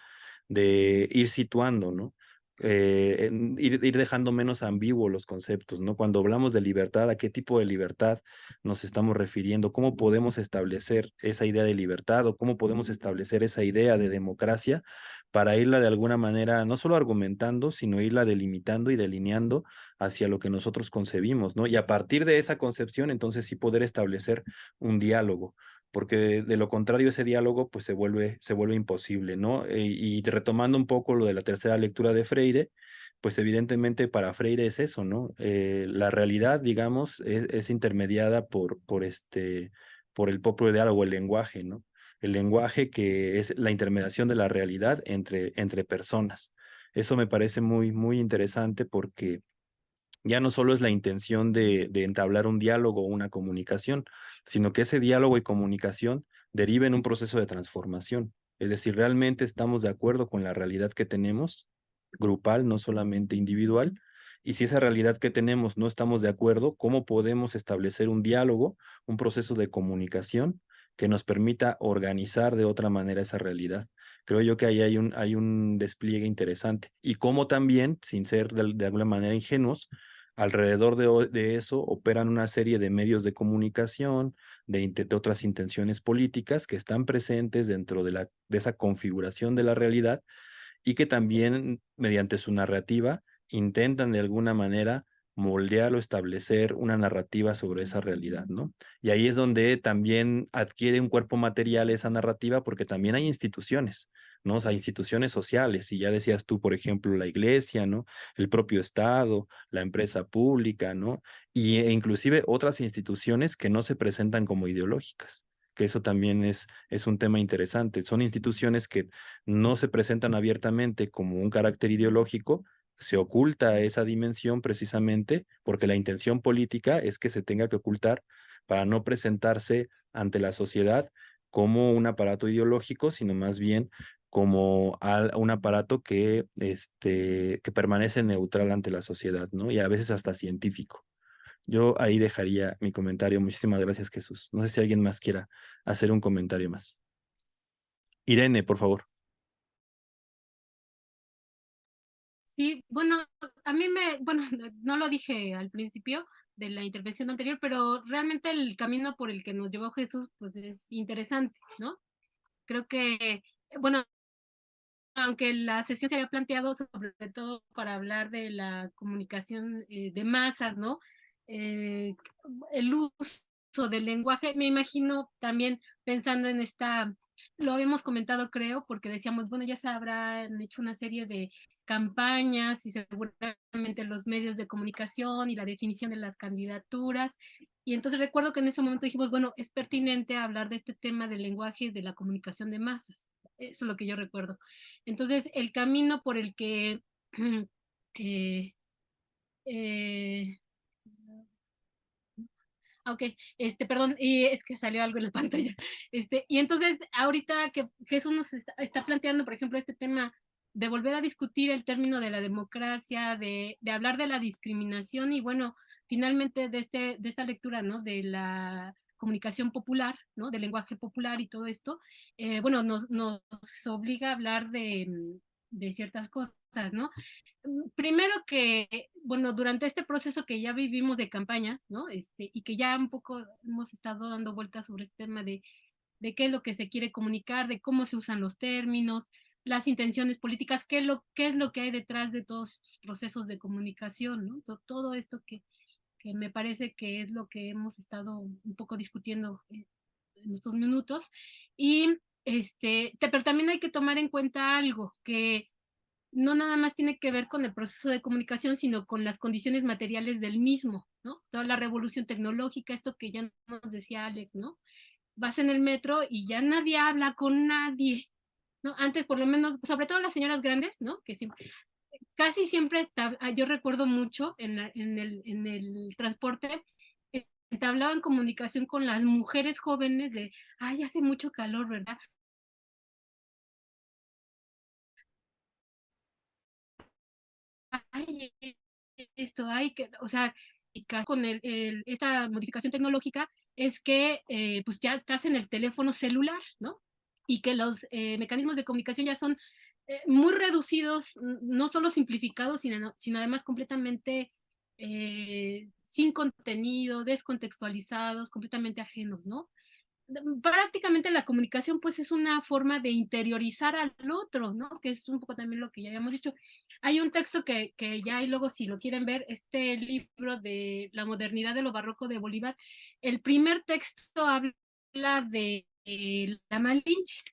de ir situando, ¿no? Ir dejando menos ambiguos los conceptos, ¿no? Cuando hablamos de libertad, ¿a qué tipo de libertad nos estamos refiriendo? ¿Cómo podemos establecer esa idea de libertad o cómo podemos establecer esa idea de democracia para irla de alguna manera, no solo argumentando, sino irla delimitando y delineando hacia lo que nosotros concebimos, ¿no? Y a partir de esa concepción, entonces sí poder establecer un diálogo, porque de lo contrario ese diálogo pues se vuelve imposible, ¿no? Y retomando un poco lo de la tercera lectura de Freire, pues evidentemente para Freire es eso, ¿no? La realidad, digamos, es intermediada por el propio diálogo, el lenguaje, ¿no? El lenguaje que es la intermediación de la realidad entre personas. Eso me parece muy, muy interesante porque ya no solo es la intención de entablar un diálogo o una comunicación, sino que ese diálogo y comunicación derive en un proceso de transformación. Es decir, realmente estamos de acuerdo con la realidad que tenemos, grupal, no solamente individual, y si esa realidad que tenemos no estamos de acuerdo, ¿cómo podemos establecer un diálogo, un proceso de comunicación que nos permita organizar de otra manera esa realidad? Creo yo que ahí hay un despliegue interesante. Y cómo también, sin ser de alguna manera ingenuos, alrededor de eso operan una serie de medios de comunicación, de otras intenciones políticas que están presentes dentro de esa configuración de la realidad y que también mediante su narrativa intentan de alguna manera moldear o establecer una narrativa sobre esa realidad, ¿no? Y ahí es donde también adquiere un cuerpo material esa narrativa porque también hay instituciones, ¿no? O sea, instituciones sociales, y ya decías tú, por ejemplo, la iglesia, ¿no? El propio Estado, la empresa pública, ¿no? Inclusive otras instituciones que no se presentan como ideológicas, que eso también es un tema interesante. Son instituciones que no se presentan abiertamente como un carácter ideológico, se oculta esa dimensión precisamente porque la intención política es que se tenga que ocultar para no presentarse ante la sociedad como un aparato ideológico, sino más bien como un aparato que permanece neutral ante la sociedad, ¿no? Y a veces hasta científico. Yo ahí dejaría mi comentario. Muchísimas gracias, Jesús. No sé si alguien más quiera hacer un comentario más. Irene, por favor. Sí, bueno, a mí bueno, no lo dije al principio de la intervención anterior, pero realmente el camino por el que nos llevó Jesús, pues es interesante, ¿no? Creo que, bueno, aunque la sesión se había planteado sobre todo para hablar de la comunicación de masas, ¿no? Eh, el uso del lenguaje, me imagino también pensando en lo habíamos comentado creo, porque decíamos, bueno, ya se habrán hecho una serie de campañas y seguramente los medios de comunicación y la definición de las candidaturas. Y entonces recuerdo que en ese momento dijimos, bueno, es pertinente hablar de este tema del lenguaje y de la comunicación de masas. Eso es lo que yo recuerdo. Entonces, el camino por el que eh, eh, ok, perdón, y es que salió algo en la pantalla. Y entonces, ahorita que Jesús nos está planteando, por ejemplo, este tema de volver a discutir el término de la democracia, de hablar de la discriminación y bueno, finalmente de esta lectura, ¿no? De la comunicación popular, ¿no? Del lenguaje popular y todo esto, bueno, nos obliga a hablar de ciertas cosas, ¿no? Primero que, bueno, durante este proceso que ya vivimos de campañas, ¿no? Y que ya un poco hemos estado dando vueltas sobre este tema de qué es lo que se quiere comunicar, de cómo se usan los términos, las intenciones políticas, qué es lo que hay detrás de todos estos procesos de comunicación, ¿no? Todo esto que me parece que es lo que hemos estado un poco discutiendo en estos minutos. Y, pero también hay que tomar en cuenta algo, que no nada más tiene que ver con el proceso de comunicación, sino con las condiciones materiales del mismo, ¿no? Toda la revolución tecnológica, esto que ya nos decía Alex, ¿no? Vas en el metro y ya nadie habla con nadie, ¿no? Antes, por lo menos, sobre todo las señoras grandes, ¿no? Que siempre, casi siempre, yo recuerdo mucho en el transporte, entablaban comunicación con las mujeres jóvenes de, ay, hace mucho calor, ¿verdad? Ay, esto hay que, o sea, con esta modificación tecnológica es que pues ya estás en el teléfono celular, ¿no? Y que los mecanismos de comunicación ya son muy reducidos, no solo simplificados, sino además completamente sin contenido, descontextualizados, completamente ajenos, ¿no? Prácticamente la comunicación pues es una forma de interiorizar al otro, ¿no? Que es un poco también lo que ya habíamos dicho. Hay un texto que ya y luego si lo quieren ver, este libro de La modernidad de lo barroco de Bolívar, el primer texto habla de la Malinche,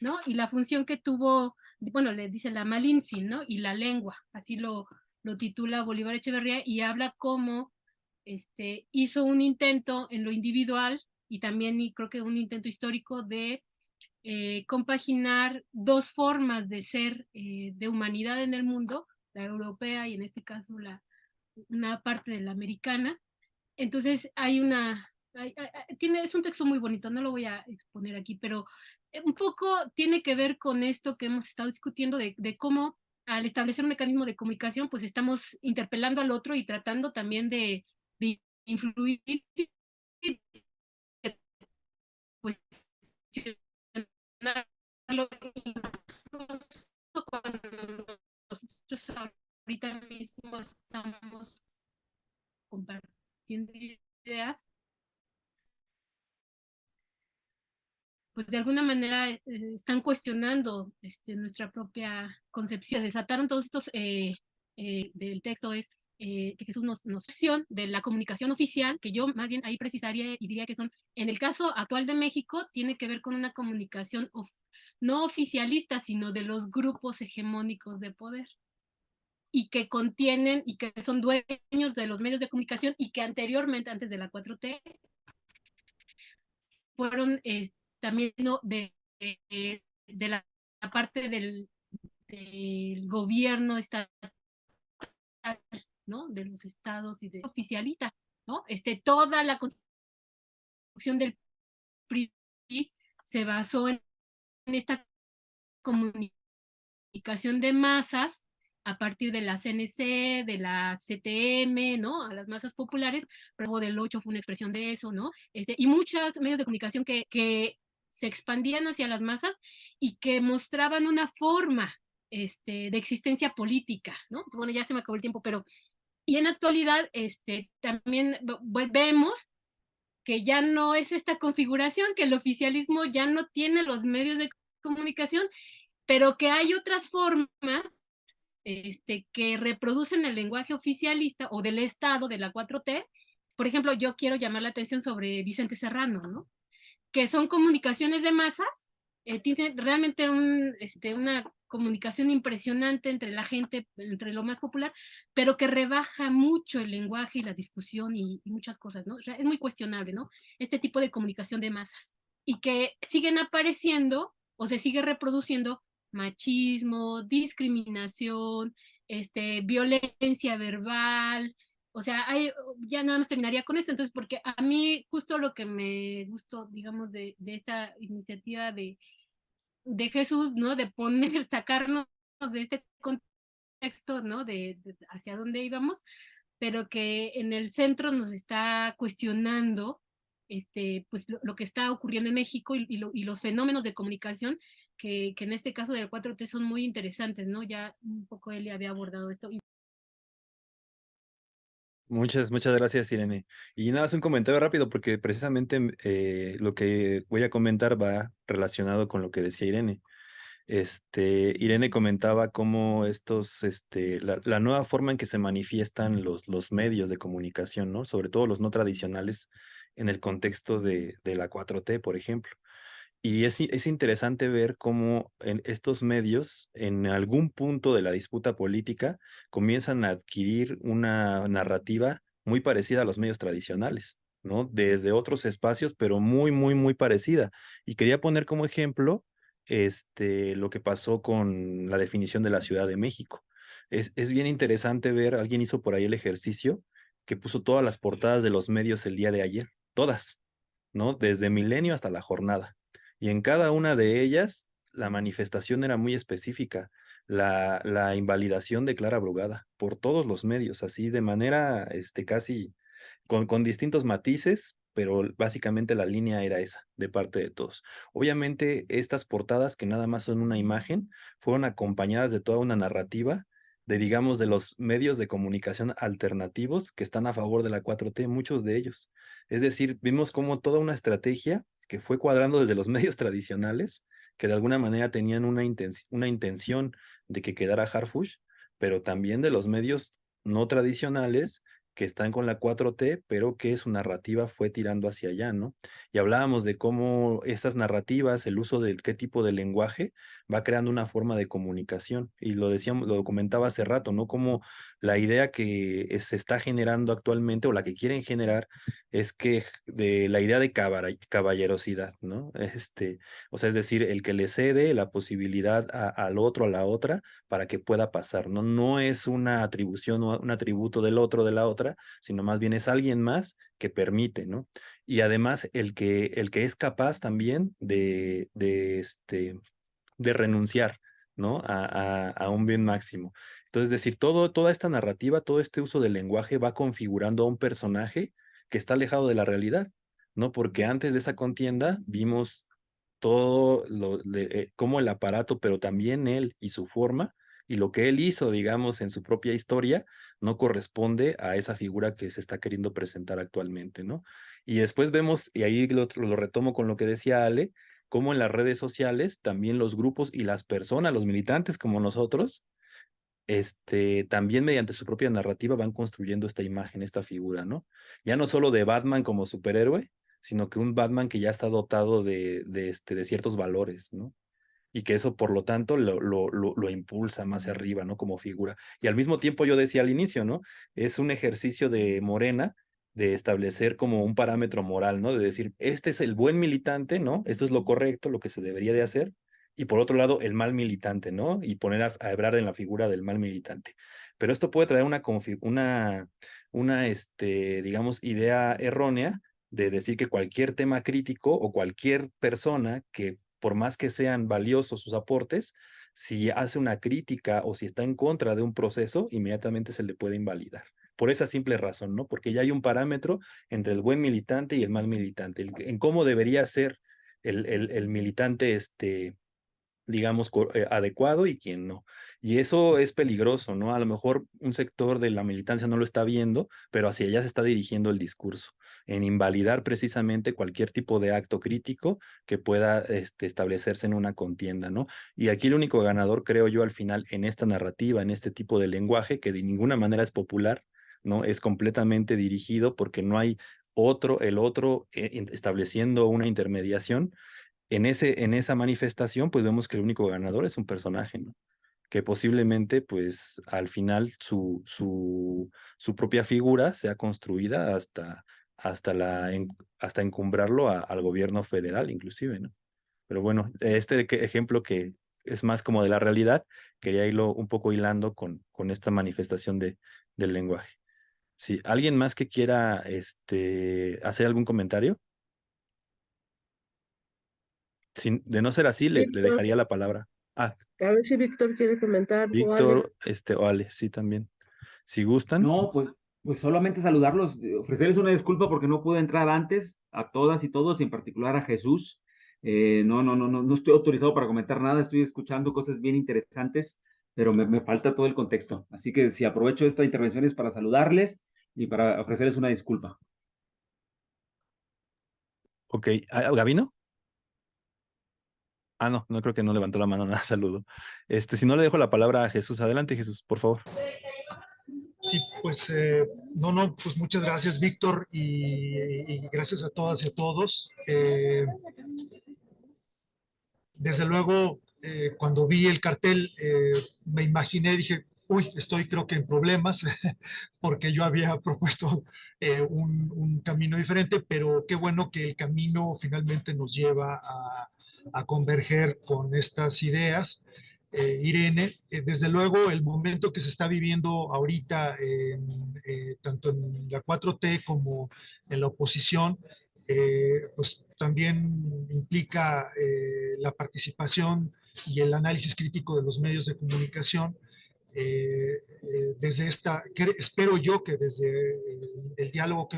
¿no? Y la función que tuvo, bueno, le dice la Malinche, ¿no? Y la lengua, así lo titula Bolívar Echeverría y habla cómo hizo un intento en lo individual y también y creo que un intento histórico de compaginar dos formas de ser de humanidad en el mundo, la europea y en este caso una parte de la americana. Entonces es un texto muy bonito, no lo voy a exponer aquí, pero un poco tiene que ver con esto que hemos estado discutiendo de cómo al establecer un mecanismo de comunicación, pues estamos interpelando al otro y tratando también de influir, pues, cuando nosotros ahorita mismo estamos compartiendo ideas, pues de alguna manera están cuestionando nuestra propia concepción. Desataron todos estos del texto es que Jesús nos de la comunicación oficial, que yo más bien ahí precisaría y diría que son, en el caso actual de México, tiene que ver con una comunicación no oficialista, sino de los grupos hegemónicos de poder y que contienen y que son dueños de los medios de comunicación y que anteriormente, antes de la 4T, fueron también ¿no? de la parte del gobierno estatal, ¿no? De los estados y de oficialista, ¿no? Toda la construcción del PRI se basó en esta comunicación de masas a partir de la CNC, de la CTM, ¿no? A las masas populares, pero del 8 fue una expresión de eso, ¿no? Y muchos medios de comunicación que se expandían hacia las masas y que mostraban una forma de existencia política, ¿no? Bueno, ya se me acabó el tiempo, pero y en la actualidad también vemos que ya no es esta configuración, que el oficialismo ya no tiene los medios de comunicación, pero que hay otras formas que reproducen el lenguaje oficialista o del Estado, de la 4T. Por ejemplo, yo quiero llamar la atención sobre Vicente Serrano, ¿no? Que son comunicaciones de masas, tiene realmente una comunicación impresionante entre la gente, entre lo más popular, pero que rebaja mucho el lenguaje y la discusión y muchas cosas, ¿no? Es muy cuestionable, ¿no? Este tipo de comunicación de masas. Y que siguen apareciendo o se sigue reproduciendo machismo, discriminación, violencia verbal, o sea, ya nada más terminaría con esto, entonces, porque a mí justo lo que me gustó, digamos, de esta iniciativa de Jesús, ¿no? De sacarnos de este contexto, ¿no? De hacia dónde íbamos, pero que en el centro nos está cuestionando pues lo que está ocurriendo en México y los fenómenos de comunicación que en este caso del 4T son muy interesantes, ¿no? Ya un poco él había abordado esto. Muchas gracias, Irene. Y nada, es un comentario rápido porque precisamente lo que voy a comentar va relacionado con lo que decía Irene. Irene comentaba cómo la nueva forma en que se manifiestan los medios de comunicación, ¿no? Sobre todo los no tradicionales en el contexto de la 4T, por ejemplo. Y es interesante ver cómo en estos medios, en algún punto de la disputa política, comienzan a adquirir una narrativa muy parecida a los medios tradicionales, ¿no? Desde otros espacios, pero muy parecida. Y quería poner como ejemplo lo que pasó con la definición de la Ciudad de México. Es bien interesante ver, alguien hizo por ahí el ejercicio que puso todas las portadas de los medios el día de ayer, todas, ¿no? Desde Milenio hasta La Jornada. Y en cada una de ellas, la manifestación era muy específica. La invalidación de Clara Brugada por todos los medios, así de manera casi con distintos matices, pero básicamente la línea era esa, de parte de todos. Obviamente, estas portadas, que nada más son una imagen, fueron acompañadas de toda una narrativa de, digamos, de los medios de comunicación alternativos que están a favor de la 4T, muchos de ellos. Es decir, vimos como toda una estrategia que fue cuadrando desde los medios tradicionales, que de alguna manera tenían una intención de que quedara Harfush, pero también de los medios no tradicionales que están con la 4T, pero que su narrativa fue tirando hacia allá, ¿no? Y hablábamos de cómo estas narrativas, el uso de qué tipo de lenguaje va creando una forma de comunicación. Y lo decíamos, lo comentaba hace rato, ¿no? Como la idea que se está generando actualmente o la que quieren generar es que de la idea de caballerosidad, ¿no? O sea, es decir, el que le cede la posibilidad al otro, a la otra, para que pueda pasar, ¿no? No es una atribución o un atributo del otro, de la otra, sino más bien es alguien más que permite, ¿no? Y además el que es capaz también de renunciar, ¿no? A un bien máximo. Entonces, es decir, toda esta narrativa, todo este uso del lenguaje va configurando a un personaje que está alejado de la realidad, ¿no? Porque antes de esa contienda vimos todo cómo el aparato, pero también él y su forma, y lo que él hizo, digamos, en su propia historia, no corresponde a esa figura que se está queriendo presentar actualmente, ¿no? Y después vemos, y ahí lo retomo con lo que decía Ale, cómo en las redes sociales también los grupos y las personas, los militantes como nosotros, también mediante su propia narrativa van construyendo esta imagen, esta figura, ¿no? Ya no solo de Batman como superhéroe, sino que un Batman que ya está dotado de ciertos valores, ¿no? Y que eso, por lo tanto, lo impulsa más arriba, ¿no? Como figura. Y al mismo tiempo, yo decía al inicio, ¿no? Es un ejercicio de Morena de establecer como un parámetro moral, ¿no? De decir, este es el buen militante, ¿no? Esto es lo correcto, lo que se debería de hacer. Y por otro lado, el mal militante, ¿no? Y poner a Ebrard en la figura del mal militante. Pero esto puede traer digamos, idea errónea de decir que cualquier tema crítico o cualquier persona que por más que sean valiosos sus aportes, Si hace una crítica o si está en contra de un proceso, inmediatamente se le puede invalidar. Por esa simple razón, ¿no? Porque ya hay un parámetro entre el buen militante y el mal militante, en cómo debería ser el militante, digamos, adecuado y quién no. Y eso es peligroso, ¿no? A lo mejor un sector de la militancia no lo está viendo, pero hacia allá se está dirigiendo el discurso, en invalidar precisamente cualquier tipo de acto crítico que pueda establecerse en una contienda, ¿no? Y aquí el único ganador, creo yo, al final, en esta narrativa, en este tipo de lenguaje, que de ninguna manera es popular, ¿no? Es completamente dirigido porque no hay el otro estableciendo una intermediación en esa manifestación, pues vemos que el único ganador es un personaje, ¿no? Que posiblemente, pues al final su propia figura sea construida hasta encumbrarlo al gobierno federal, inclusive, ¿no? Pero bueno, ejemplo que es más como de la realidad, quería irlo un poco hilando con esta manifestación del lenguaje. Sí, ¿alguien más que quiera hacer algún comentario? De no ser así, le Víctor, dejaría la palabra. Ah, a ver si Víctor quiere comentar o Ale. Víctor, o Ale, sí, también. Si gustan. No, pues solamente saludarlos, ofrecerles una disculpa porque no pude entrar antes, a todas y todos, y en particular a Jesús. No estoy autorizado para comentar nada, estoy escuchando cosas bien interesantes, pero me falta todo el contexto. Así que si aprovecho esta intervención es para saludarles y para ofrecerles una disculpa. Ok. ¿Gabino? Ah, no, no creo que no levantó la mano, nada, saludo. Si no le dejo la palabra a Jesús, adelante, Jesús, por favor. Sí, pues no, pues muchas gracias, Víctor, y gracias a todas y a todos. Desde luego, cuando vi el cartel, me imaginé, dije, uy, estoy creo que en problemas, porque yo había propuesto un camino diferente, pero qué bueno que el camino finalmente nos lleva a converger con estas ideas. Irene, desde luego el momento que se está viviendo ahorita, tanto en la 4T como en la oposición, pues también implica la participación y el análisis crítico de los medios de comunicación. Desde espero yo que desde el diálogo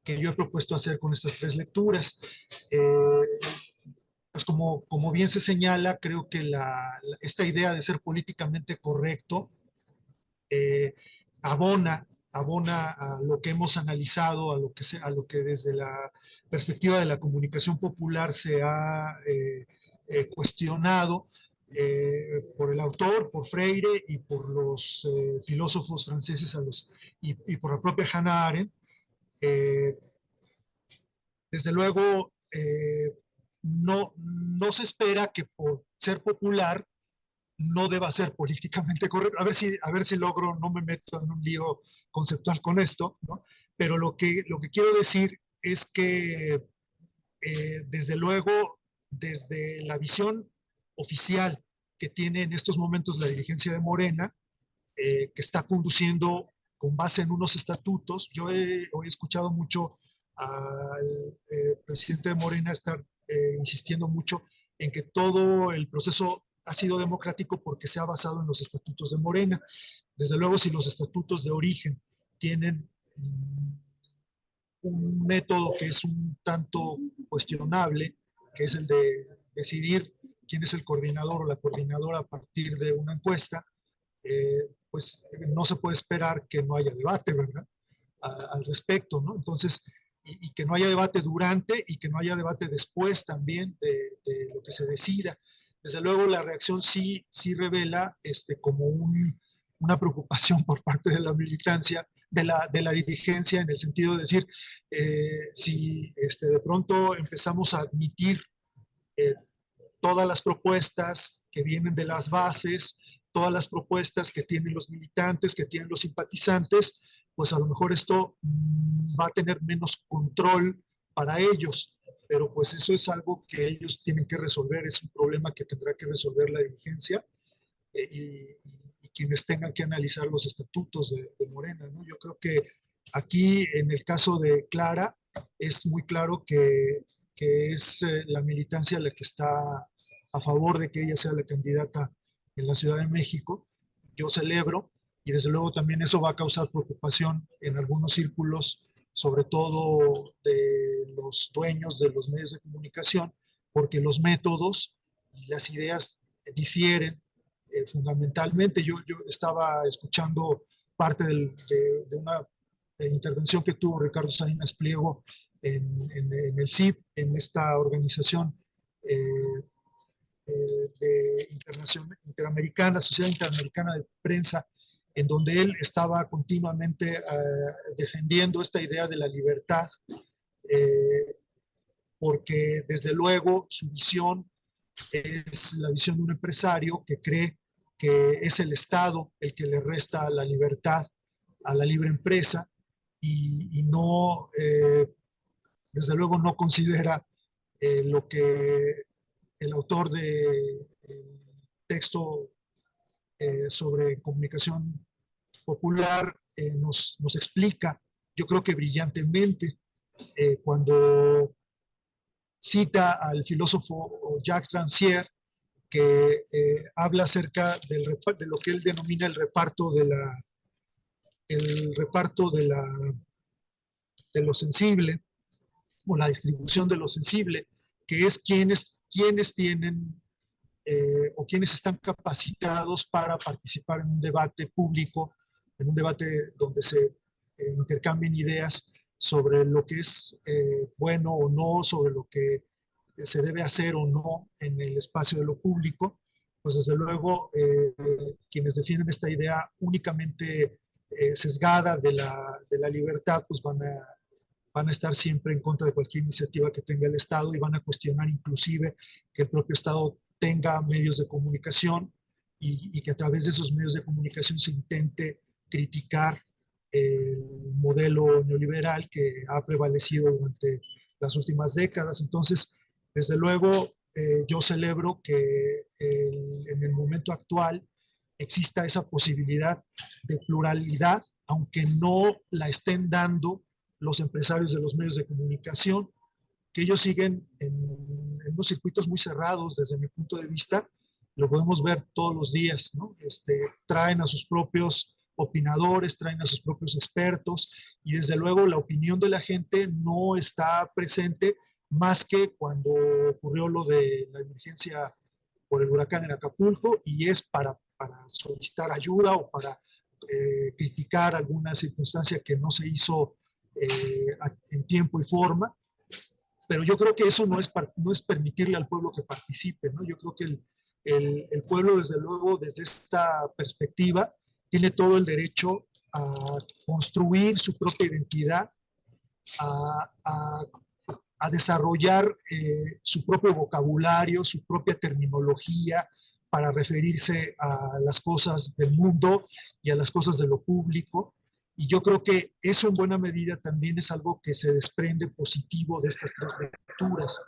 que yo he propuesto hacer con estas tres lecturas, pues como bien se señala, creo que esta idea de ser políticamente correcto eh, abona a lo que hemos analizado, a lo que desde la perspectiva de la comunicación popular se ha cuestionado por el autor, por Freire y por los filósofos franceses y por la propia Hannah Arendt. Eh, Desde luego, no se espera que por ser popular no deba ser políticamente correcto. A ver si logro, no me meto en un lío conceptual con esto, ¿no? Pero lo que quiero decir es que, desde luego, desde la visión oficial que tiene en estos momentos la dirigencia de Morena, que está conduciendo con base en unos estatutos. Yo he escuchado mucho al presidente de Morena estar insistiendo mucho en que todo el proceso ha sido democrático porque se ha basado en los estatutos de Morena. Desde luego, si los estatutos de origen tienen un método que es un tanto cuestionable, que es el de decidir quién es el coordinador o la coordinadora a partir de una encuesta, pues no se puede esperar que no haya debate, ¿verdad? Al respecto, ¿no? Entonces, y que no haya debate durante y que no haya debate después también de lo que se decida. Desde luego, la reacción sí revela como una preocupación por parte de la militancia, de la dirigencia, en el sentido de decir, si de pronto empezamos a admitir eh, todas las propuestas que vienen de las bases, todas las propuestas que tienen los militantes, que tienen los simpatizantes, pues a lo mejor esto va a tener menos control para ellos, pero pues eso es algo que ellos tienen que resolver, es un problema que tendrá que resolver la dirigencia y quienes tengan que analizar los estatutos de Morena, ¿no? Yo creo que aquí, en el caso de Clara, es muy claro que es la militancia la que está a favor de que ella sea la candidata en la Ciudad de México. Yo celebro, y desde luego también eso va a causar preocupación en algunos círculos, sobre todo de los dueños de los medios de comunicación, porque los métodos y las ideas difieren fundamentalmente. Yo estaba escuchando parte de una intervención que tuvo Ricardo Salinas Pliego en el CID, en esta organización interamericana, Sociedad Interamericana de Prensa, en donde él estaba continuamente defendiendo esta idea de la libertad, porque desde luego su visión es la visión de un empresario que cree que es el Estado el que le resta la libertad a la libre empresa y no, desde luego no considera lo que el autor del texto sobre comunicación popular nos explica, yo creo que brillantemente, cuando cita al filósofo Jacques Rancière, que habla acerca de lo que él denomina el reparto de lo sensible, o la distribución de lo sensible, que es quienes tienen o quienes están capacitados para participar en un debate público, en un debate donde se intercambien ideas sobre lo que es bueno o no, sobre lo que se debe hacer o no en el espacio de lo público. Pues desde luego quienes defienden esta idea únicamente sesgada de la libertad, pues van a estar siempre en contra de cualquier iniciativa que tenga el Estado y van a cuestionar inclusive que el propio Estado tenga medios de comunicación y que a través de esos medios de comunicación se intente criticar el modelo neoliberal que ha prevalecido durante las últimas décadas. Entonces, desde luego, yo celebro que en el momento actual exista esa posibilidad de pluralidad, aunque no la estén dando los empresarios de los medios de comunicación, que ellos siguen en unos circuitos muy cerrados desde mi punto de vista, lo podemos ver todos los días, ¿no? Traen a sus propios opinadores, traen a sus propios expertos y desde luego la opinión de la gente no está presente más que cuando ocurrió lo de la emergencia por el huracán en Acapulco y es para solicitar ayuda o para criticar alguna circunstancia que no se hizo en tiempo y forma, pero yo creo que eso no es permitirle al pueblo que participe, ¿no? Yo creo que el pueblo, desde luego, desde esta perspectiva, tiene todo el derecho a construir su propia identidad, a desarrollar su propio vocabulario, su propia terminología para referirse a las cosas del mundo y a las cosas de lo público. Y yo creo que eso en buena medida también es algo que se desprende positivo de estas tres lecturas.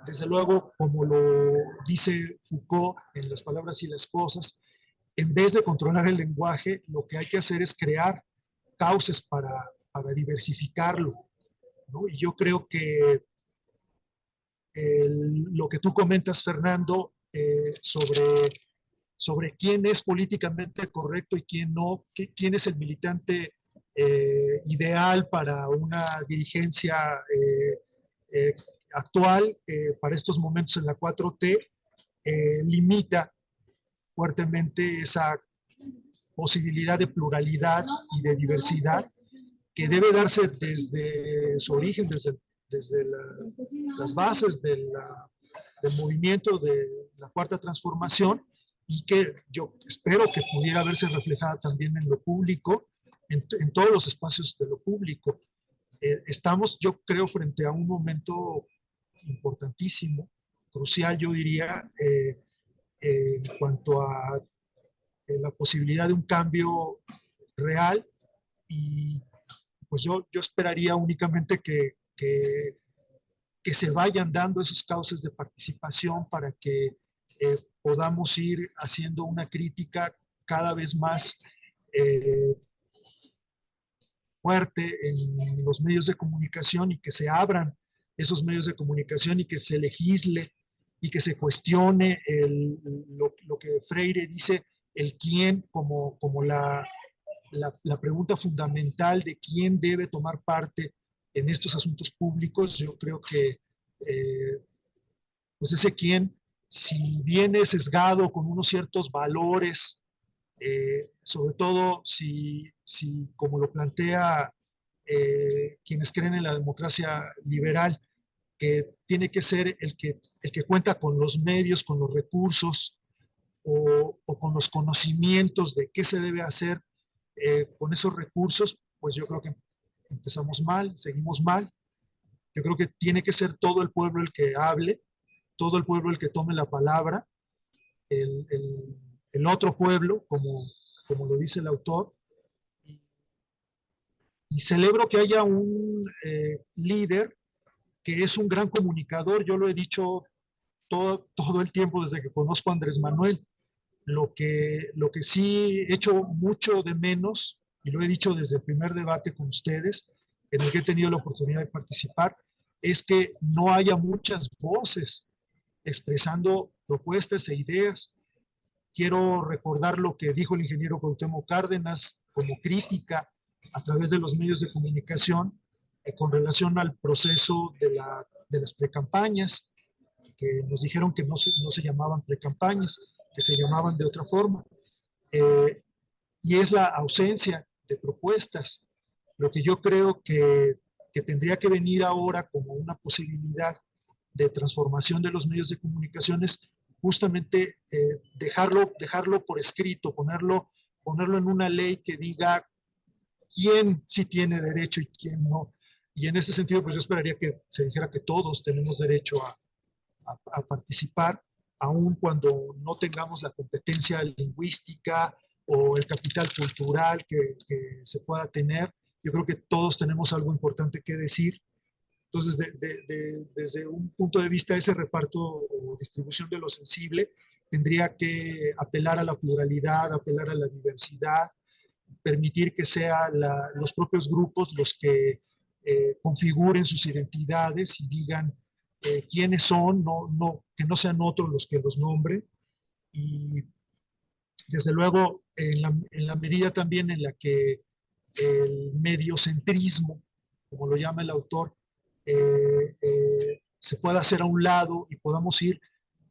Desde luego, como lo dice Foucault en Las palabras y las cosas, en vez de controlar el lenguaje, lo que hay que hacer es crear cauces para diversificarlo, ¿no? Y yo creo que lo que tú comentas, Fernando, sobre quién es políticamente correcto y quién no, quién es el militante ideal para una dirigencia actual, para estos momentos en la 4T, limita fuertemente esa posibilidad de pluralidad y de diversidad que debe darse desde su origen, desde las bases del movimiento de la Cuarta Transformación y que yo espero que pudiera verse reflejada también en lo público, en todos los espacios de lo público. Estamos, yo creo, frente a un momento importantísimo, crucial, yo diría, en cuanto a la posibilidad de un cambio real y pues yo esperaría únicamente que se vayan dando esos cauces de participación para que podamos ir haciendo una crítica cada vez más fuerte en los medios de comunicación y que se abran esos medios de comunicación y que se legisle y que se cuestione lo que Freire dice, el quién como la pregunta fundamental de quién debe tomar parte en estos asuntos públicos. Yo creo que pues ese quién, si viene sesgado con unos ciertos valores, sobre todo si como lo plantea quienes creen en la democracia liberal, que tiene que ser el que cuenta con los medios, con los recursos o con los conocimientos de qué se debe hacer con esos recursos, pues yo creo que empezamos mal, seguimos mal. Yo creo que tiene que ser todo el pueblo el que hable, todo el pueblo el que tome la palabra, el otro pueblo, como lo dice el autor, y celebro que haya un líder que es un gran comunicador. Yo lo he dicho todo el tiempo desde que conozco a Andrés Manuel. Lo que sí echo mucho de menos, y lo he dicho desde el primer debate con ustedes, en el que he tenido la oportunidad de participar, es que no haya muchas voces expresando propuestas e ideas. Quiero recordar lo que dijo el ingeniero Cuauhtémoc Cárdenas como crítica a través de los medios de comunicación con relación al proceso de las precampañas, que nos dijeron que no se llamaban precampañas, que se llamaban de otra forma. Y es la ausencia de propuestas. Lo que yo creo que tendría que venir ahora como una posibilidad de transformación de los medios de comunicación es justamente dejarlo por escrito, ponerlo en una ley que diga quién sí tiene derecho y quién no. Y en ese sentido, pues yo esperaría que se dijera que todos tenemos derecho a participar, aun cuando no tengamos la competencia lingüística o el capital cultural que se pueda tener. Yo creo que todos tenemos algo importante que decir. Entonces, desde un punto de vista, ese reparto o distribución de lo sensible tendría que apelar a la pluralidad, apelar a la diversidad, permitir que sean los propios grupos los que configuren sus identidades y digan quiénes son, que no sean otros los que los nombren. Y desde luego, en la medida también en la que el mediocentrismo, como lo llama el autor, se pueda hacer a un lado y podamos ir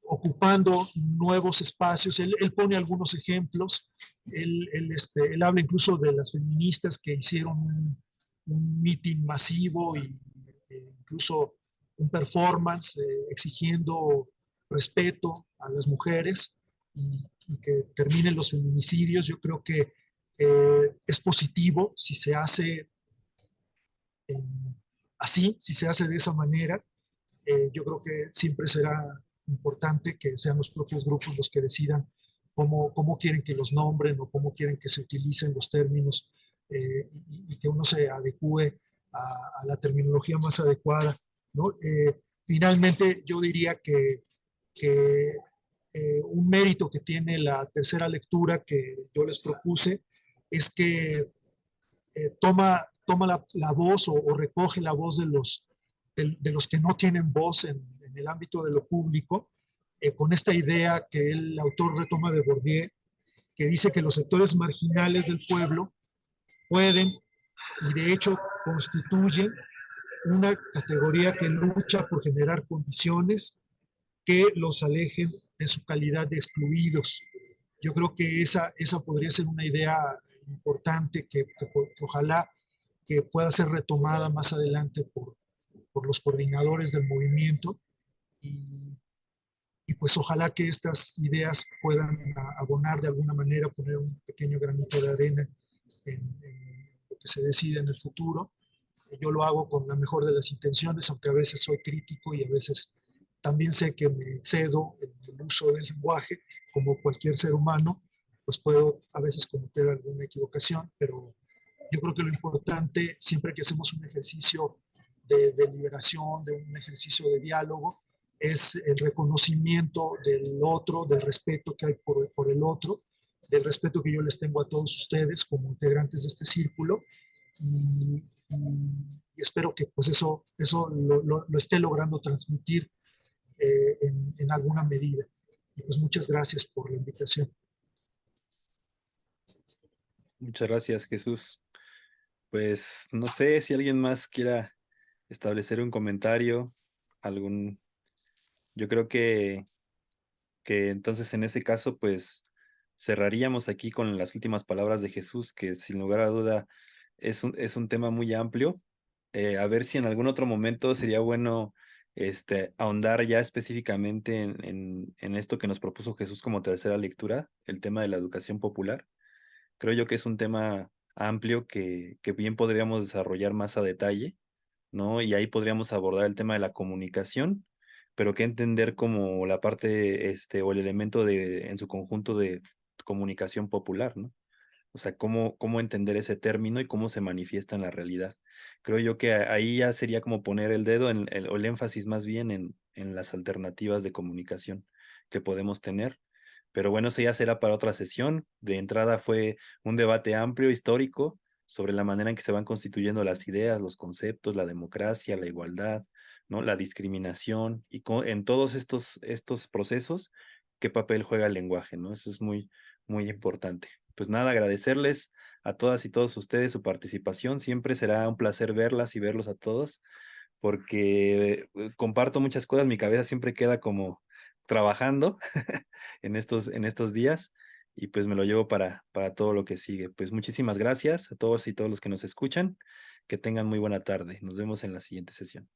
ocupando nuevos espacios. Él pone algunos ejemplos. Él habla incluso de las feministas que hicieron un meeting masivo y incluso un performance exigiendo respeto a las mujeres y que terminen los feminicidios. Yo creo que es positivo si se hace así, si se hace de esa manera. Yo creo que siempre será importante que sean los propios grupos los que decidan cómo quieren que los nombren o cómo quieren que se utilicen los términos y que uno se adecue a la terminología más adecuada, ¿no? Finalmente, yo diría que un mérito que tiene la tercera lectura que yo les propuse es que toma la voz o recoge la voz de los que no tienen voz en el ámbito de lo público, con esta idea que el autor retoma de Bourdieu, que dice que los sectores marginales del pueblo pueden y de hecho constituyen una categoría que lucha por generar condiciones que los alejen de su calidad de excluidos. Yo creo que esa podría ser una idea importante que ojalá que pueda ser retomada más adelante por los coordinadores del movimiento y pues ojalá que estas ideas puedan abonar de alguna manera, poner un pequeño granito de arena en lo que se decide en el futuro. Yo lo hago con la mejor de las intenciones, aunque a veces soy crítico y a veces también sé que me excedo en el uso del lenguaje, como cualquier ser humano, pues puedo a veces cometer alguna equivocación, pero yo creo que lo importante, siempre que hacemos un ejercicio de liberación, de un ejercicio de diálogo, es el reconocimiento del otro, del respeto que hay por el otro, del respeto que yo les tengo a todos ustedes como integrantes de este círculo y espero que pues eso lo esté logrando transmitir en alguna medida. Y pues muchas gracias por la invitación. Muchas gracias, Jesús. Pues no sé si alguien más quiera establecer un comentario, algún... Yo creo que entonces en ese caso, pues cerraríamos aquí con las últimas palabras de Jesús, que sin lugar a duda es un tema muy amplio. A ver si en algún otro momento sería bueno ahondar ya específicamente en esto que nos propuso Jesús como tercera lectura, el tema de la educación popular. Creo yo que es un tema amplio que bien podríamos desarrollar más a detalle, ¿no? Y ahí podríamos abordar el tema de la comunicación, pero que entender como la parte, o el elemento en su conjunto de comunicación popular, ¿no? O sea, cómo entender ese término y cómo se manifiesta en la realidad. Creo yo que ahí ya sería como poner el dedo o el énfasis más bien en las alternativas de comunicación que podemos tener. Pero bueno, eso ya será para otra sesión. De entrada fue un debate amplio, histórico, sobre la manera en que se van constituyendo las ideas, los conceptos, la democracia, la igualdad, ¿no? La discriminación y en todos estos procesos, qué papel juega el lenguaje, ¿no? Eso es muy, muy importante. Pues nada, agradecerles a todas y todos ustedes su participación. Siempre será un placer verlas y verlos a todos, porque comparto muchas cosas, mi cabeza siempre queda como trabajando en estos días y pues me lo llevo para todo lo que sigue. Pues muchísimas gracias a todos y todos los que nos escuchan. Que tengan muy buena tarde. Nos vemos en la siguiente sesión.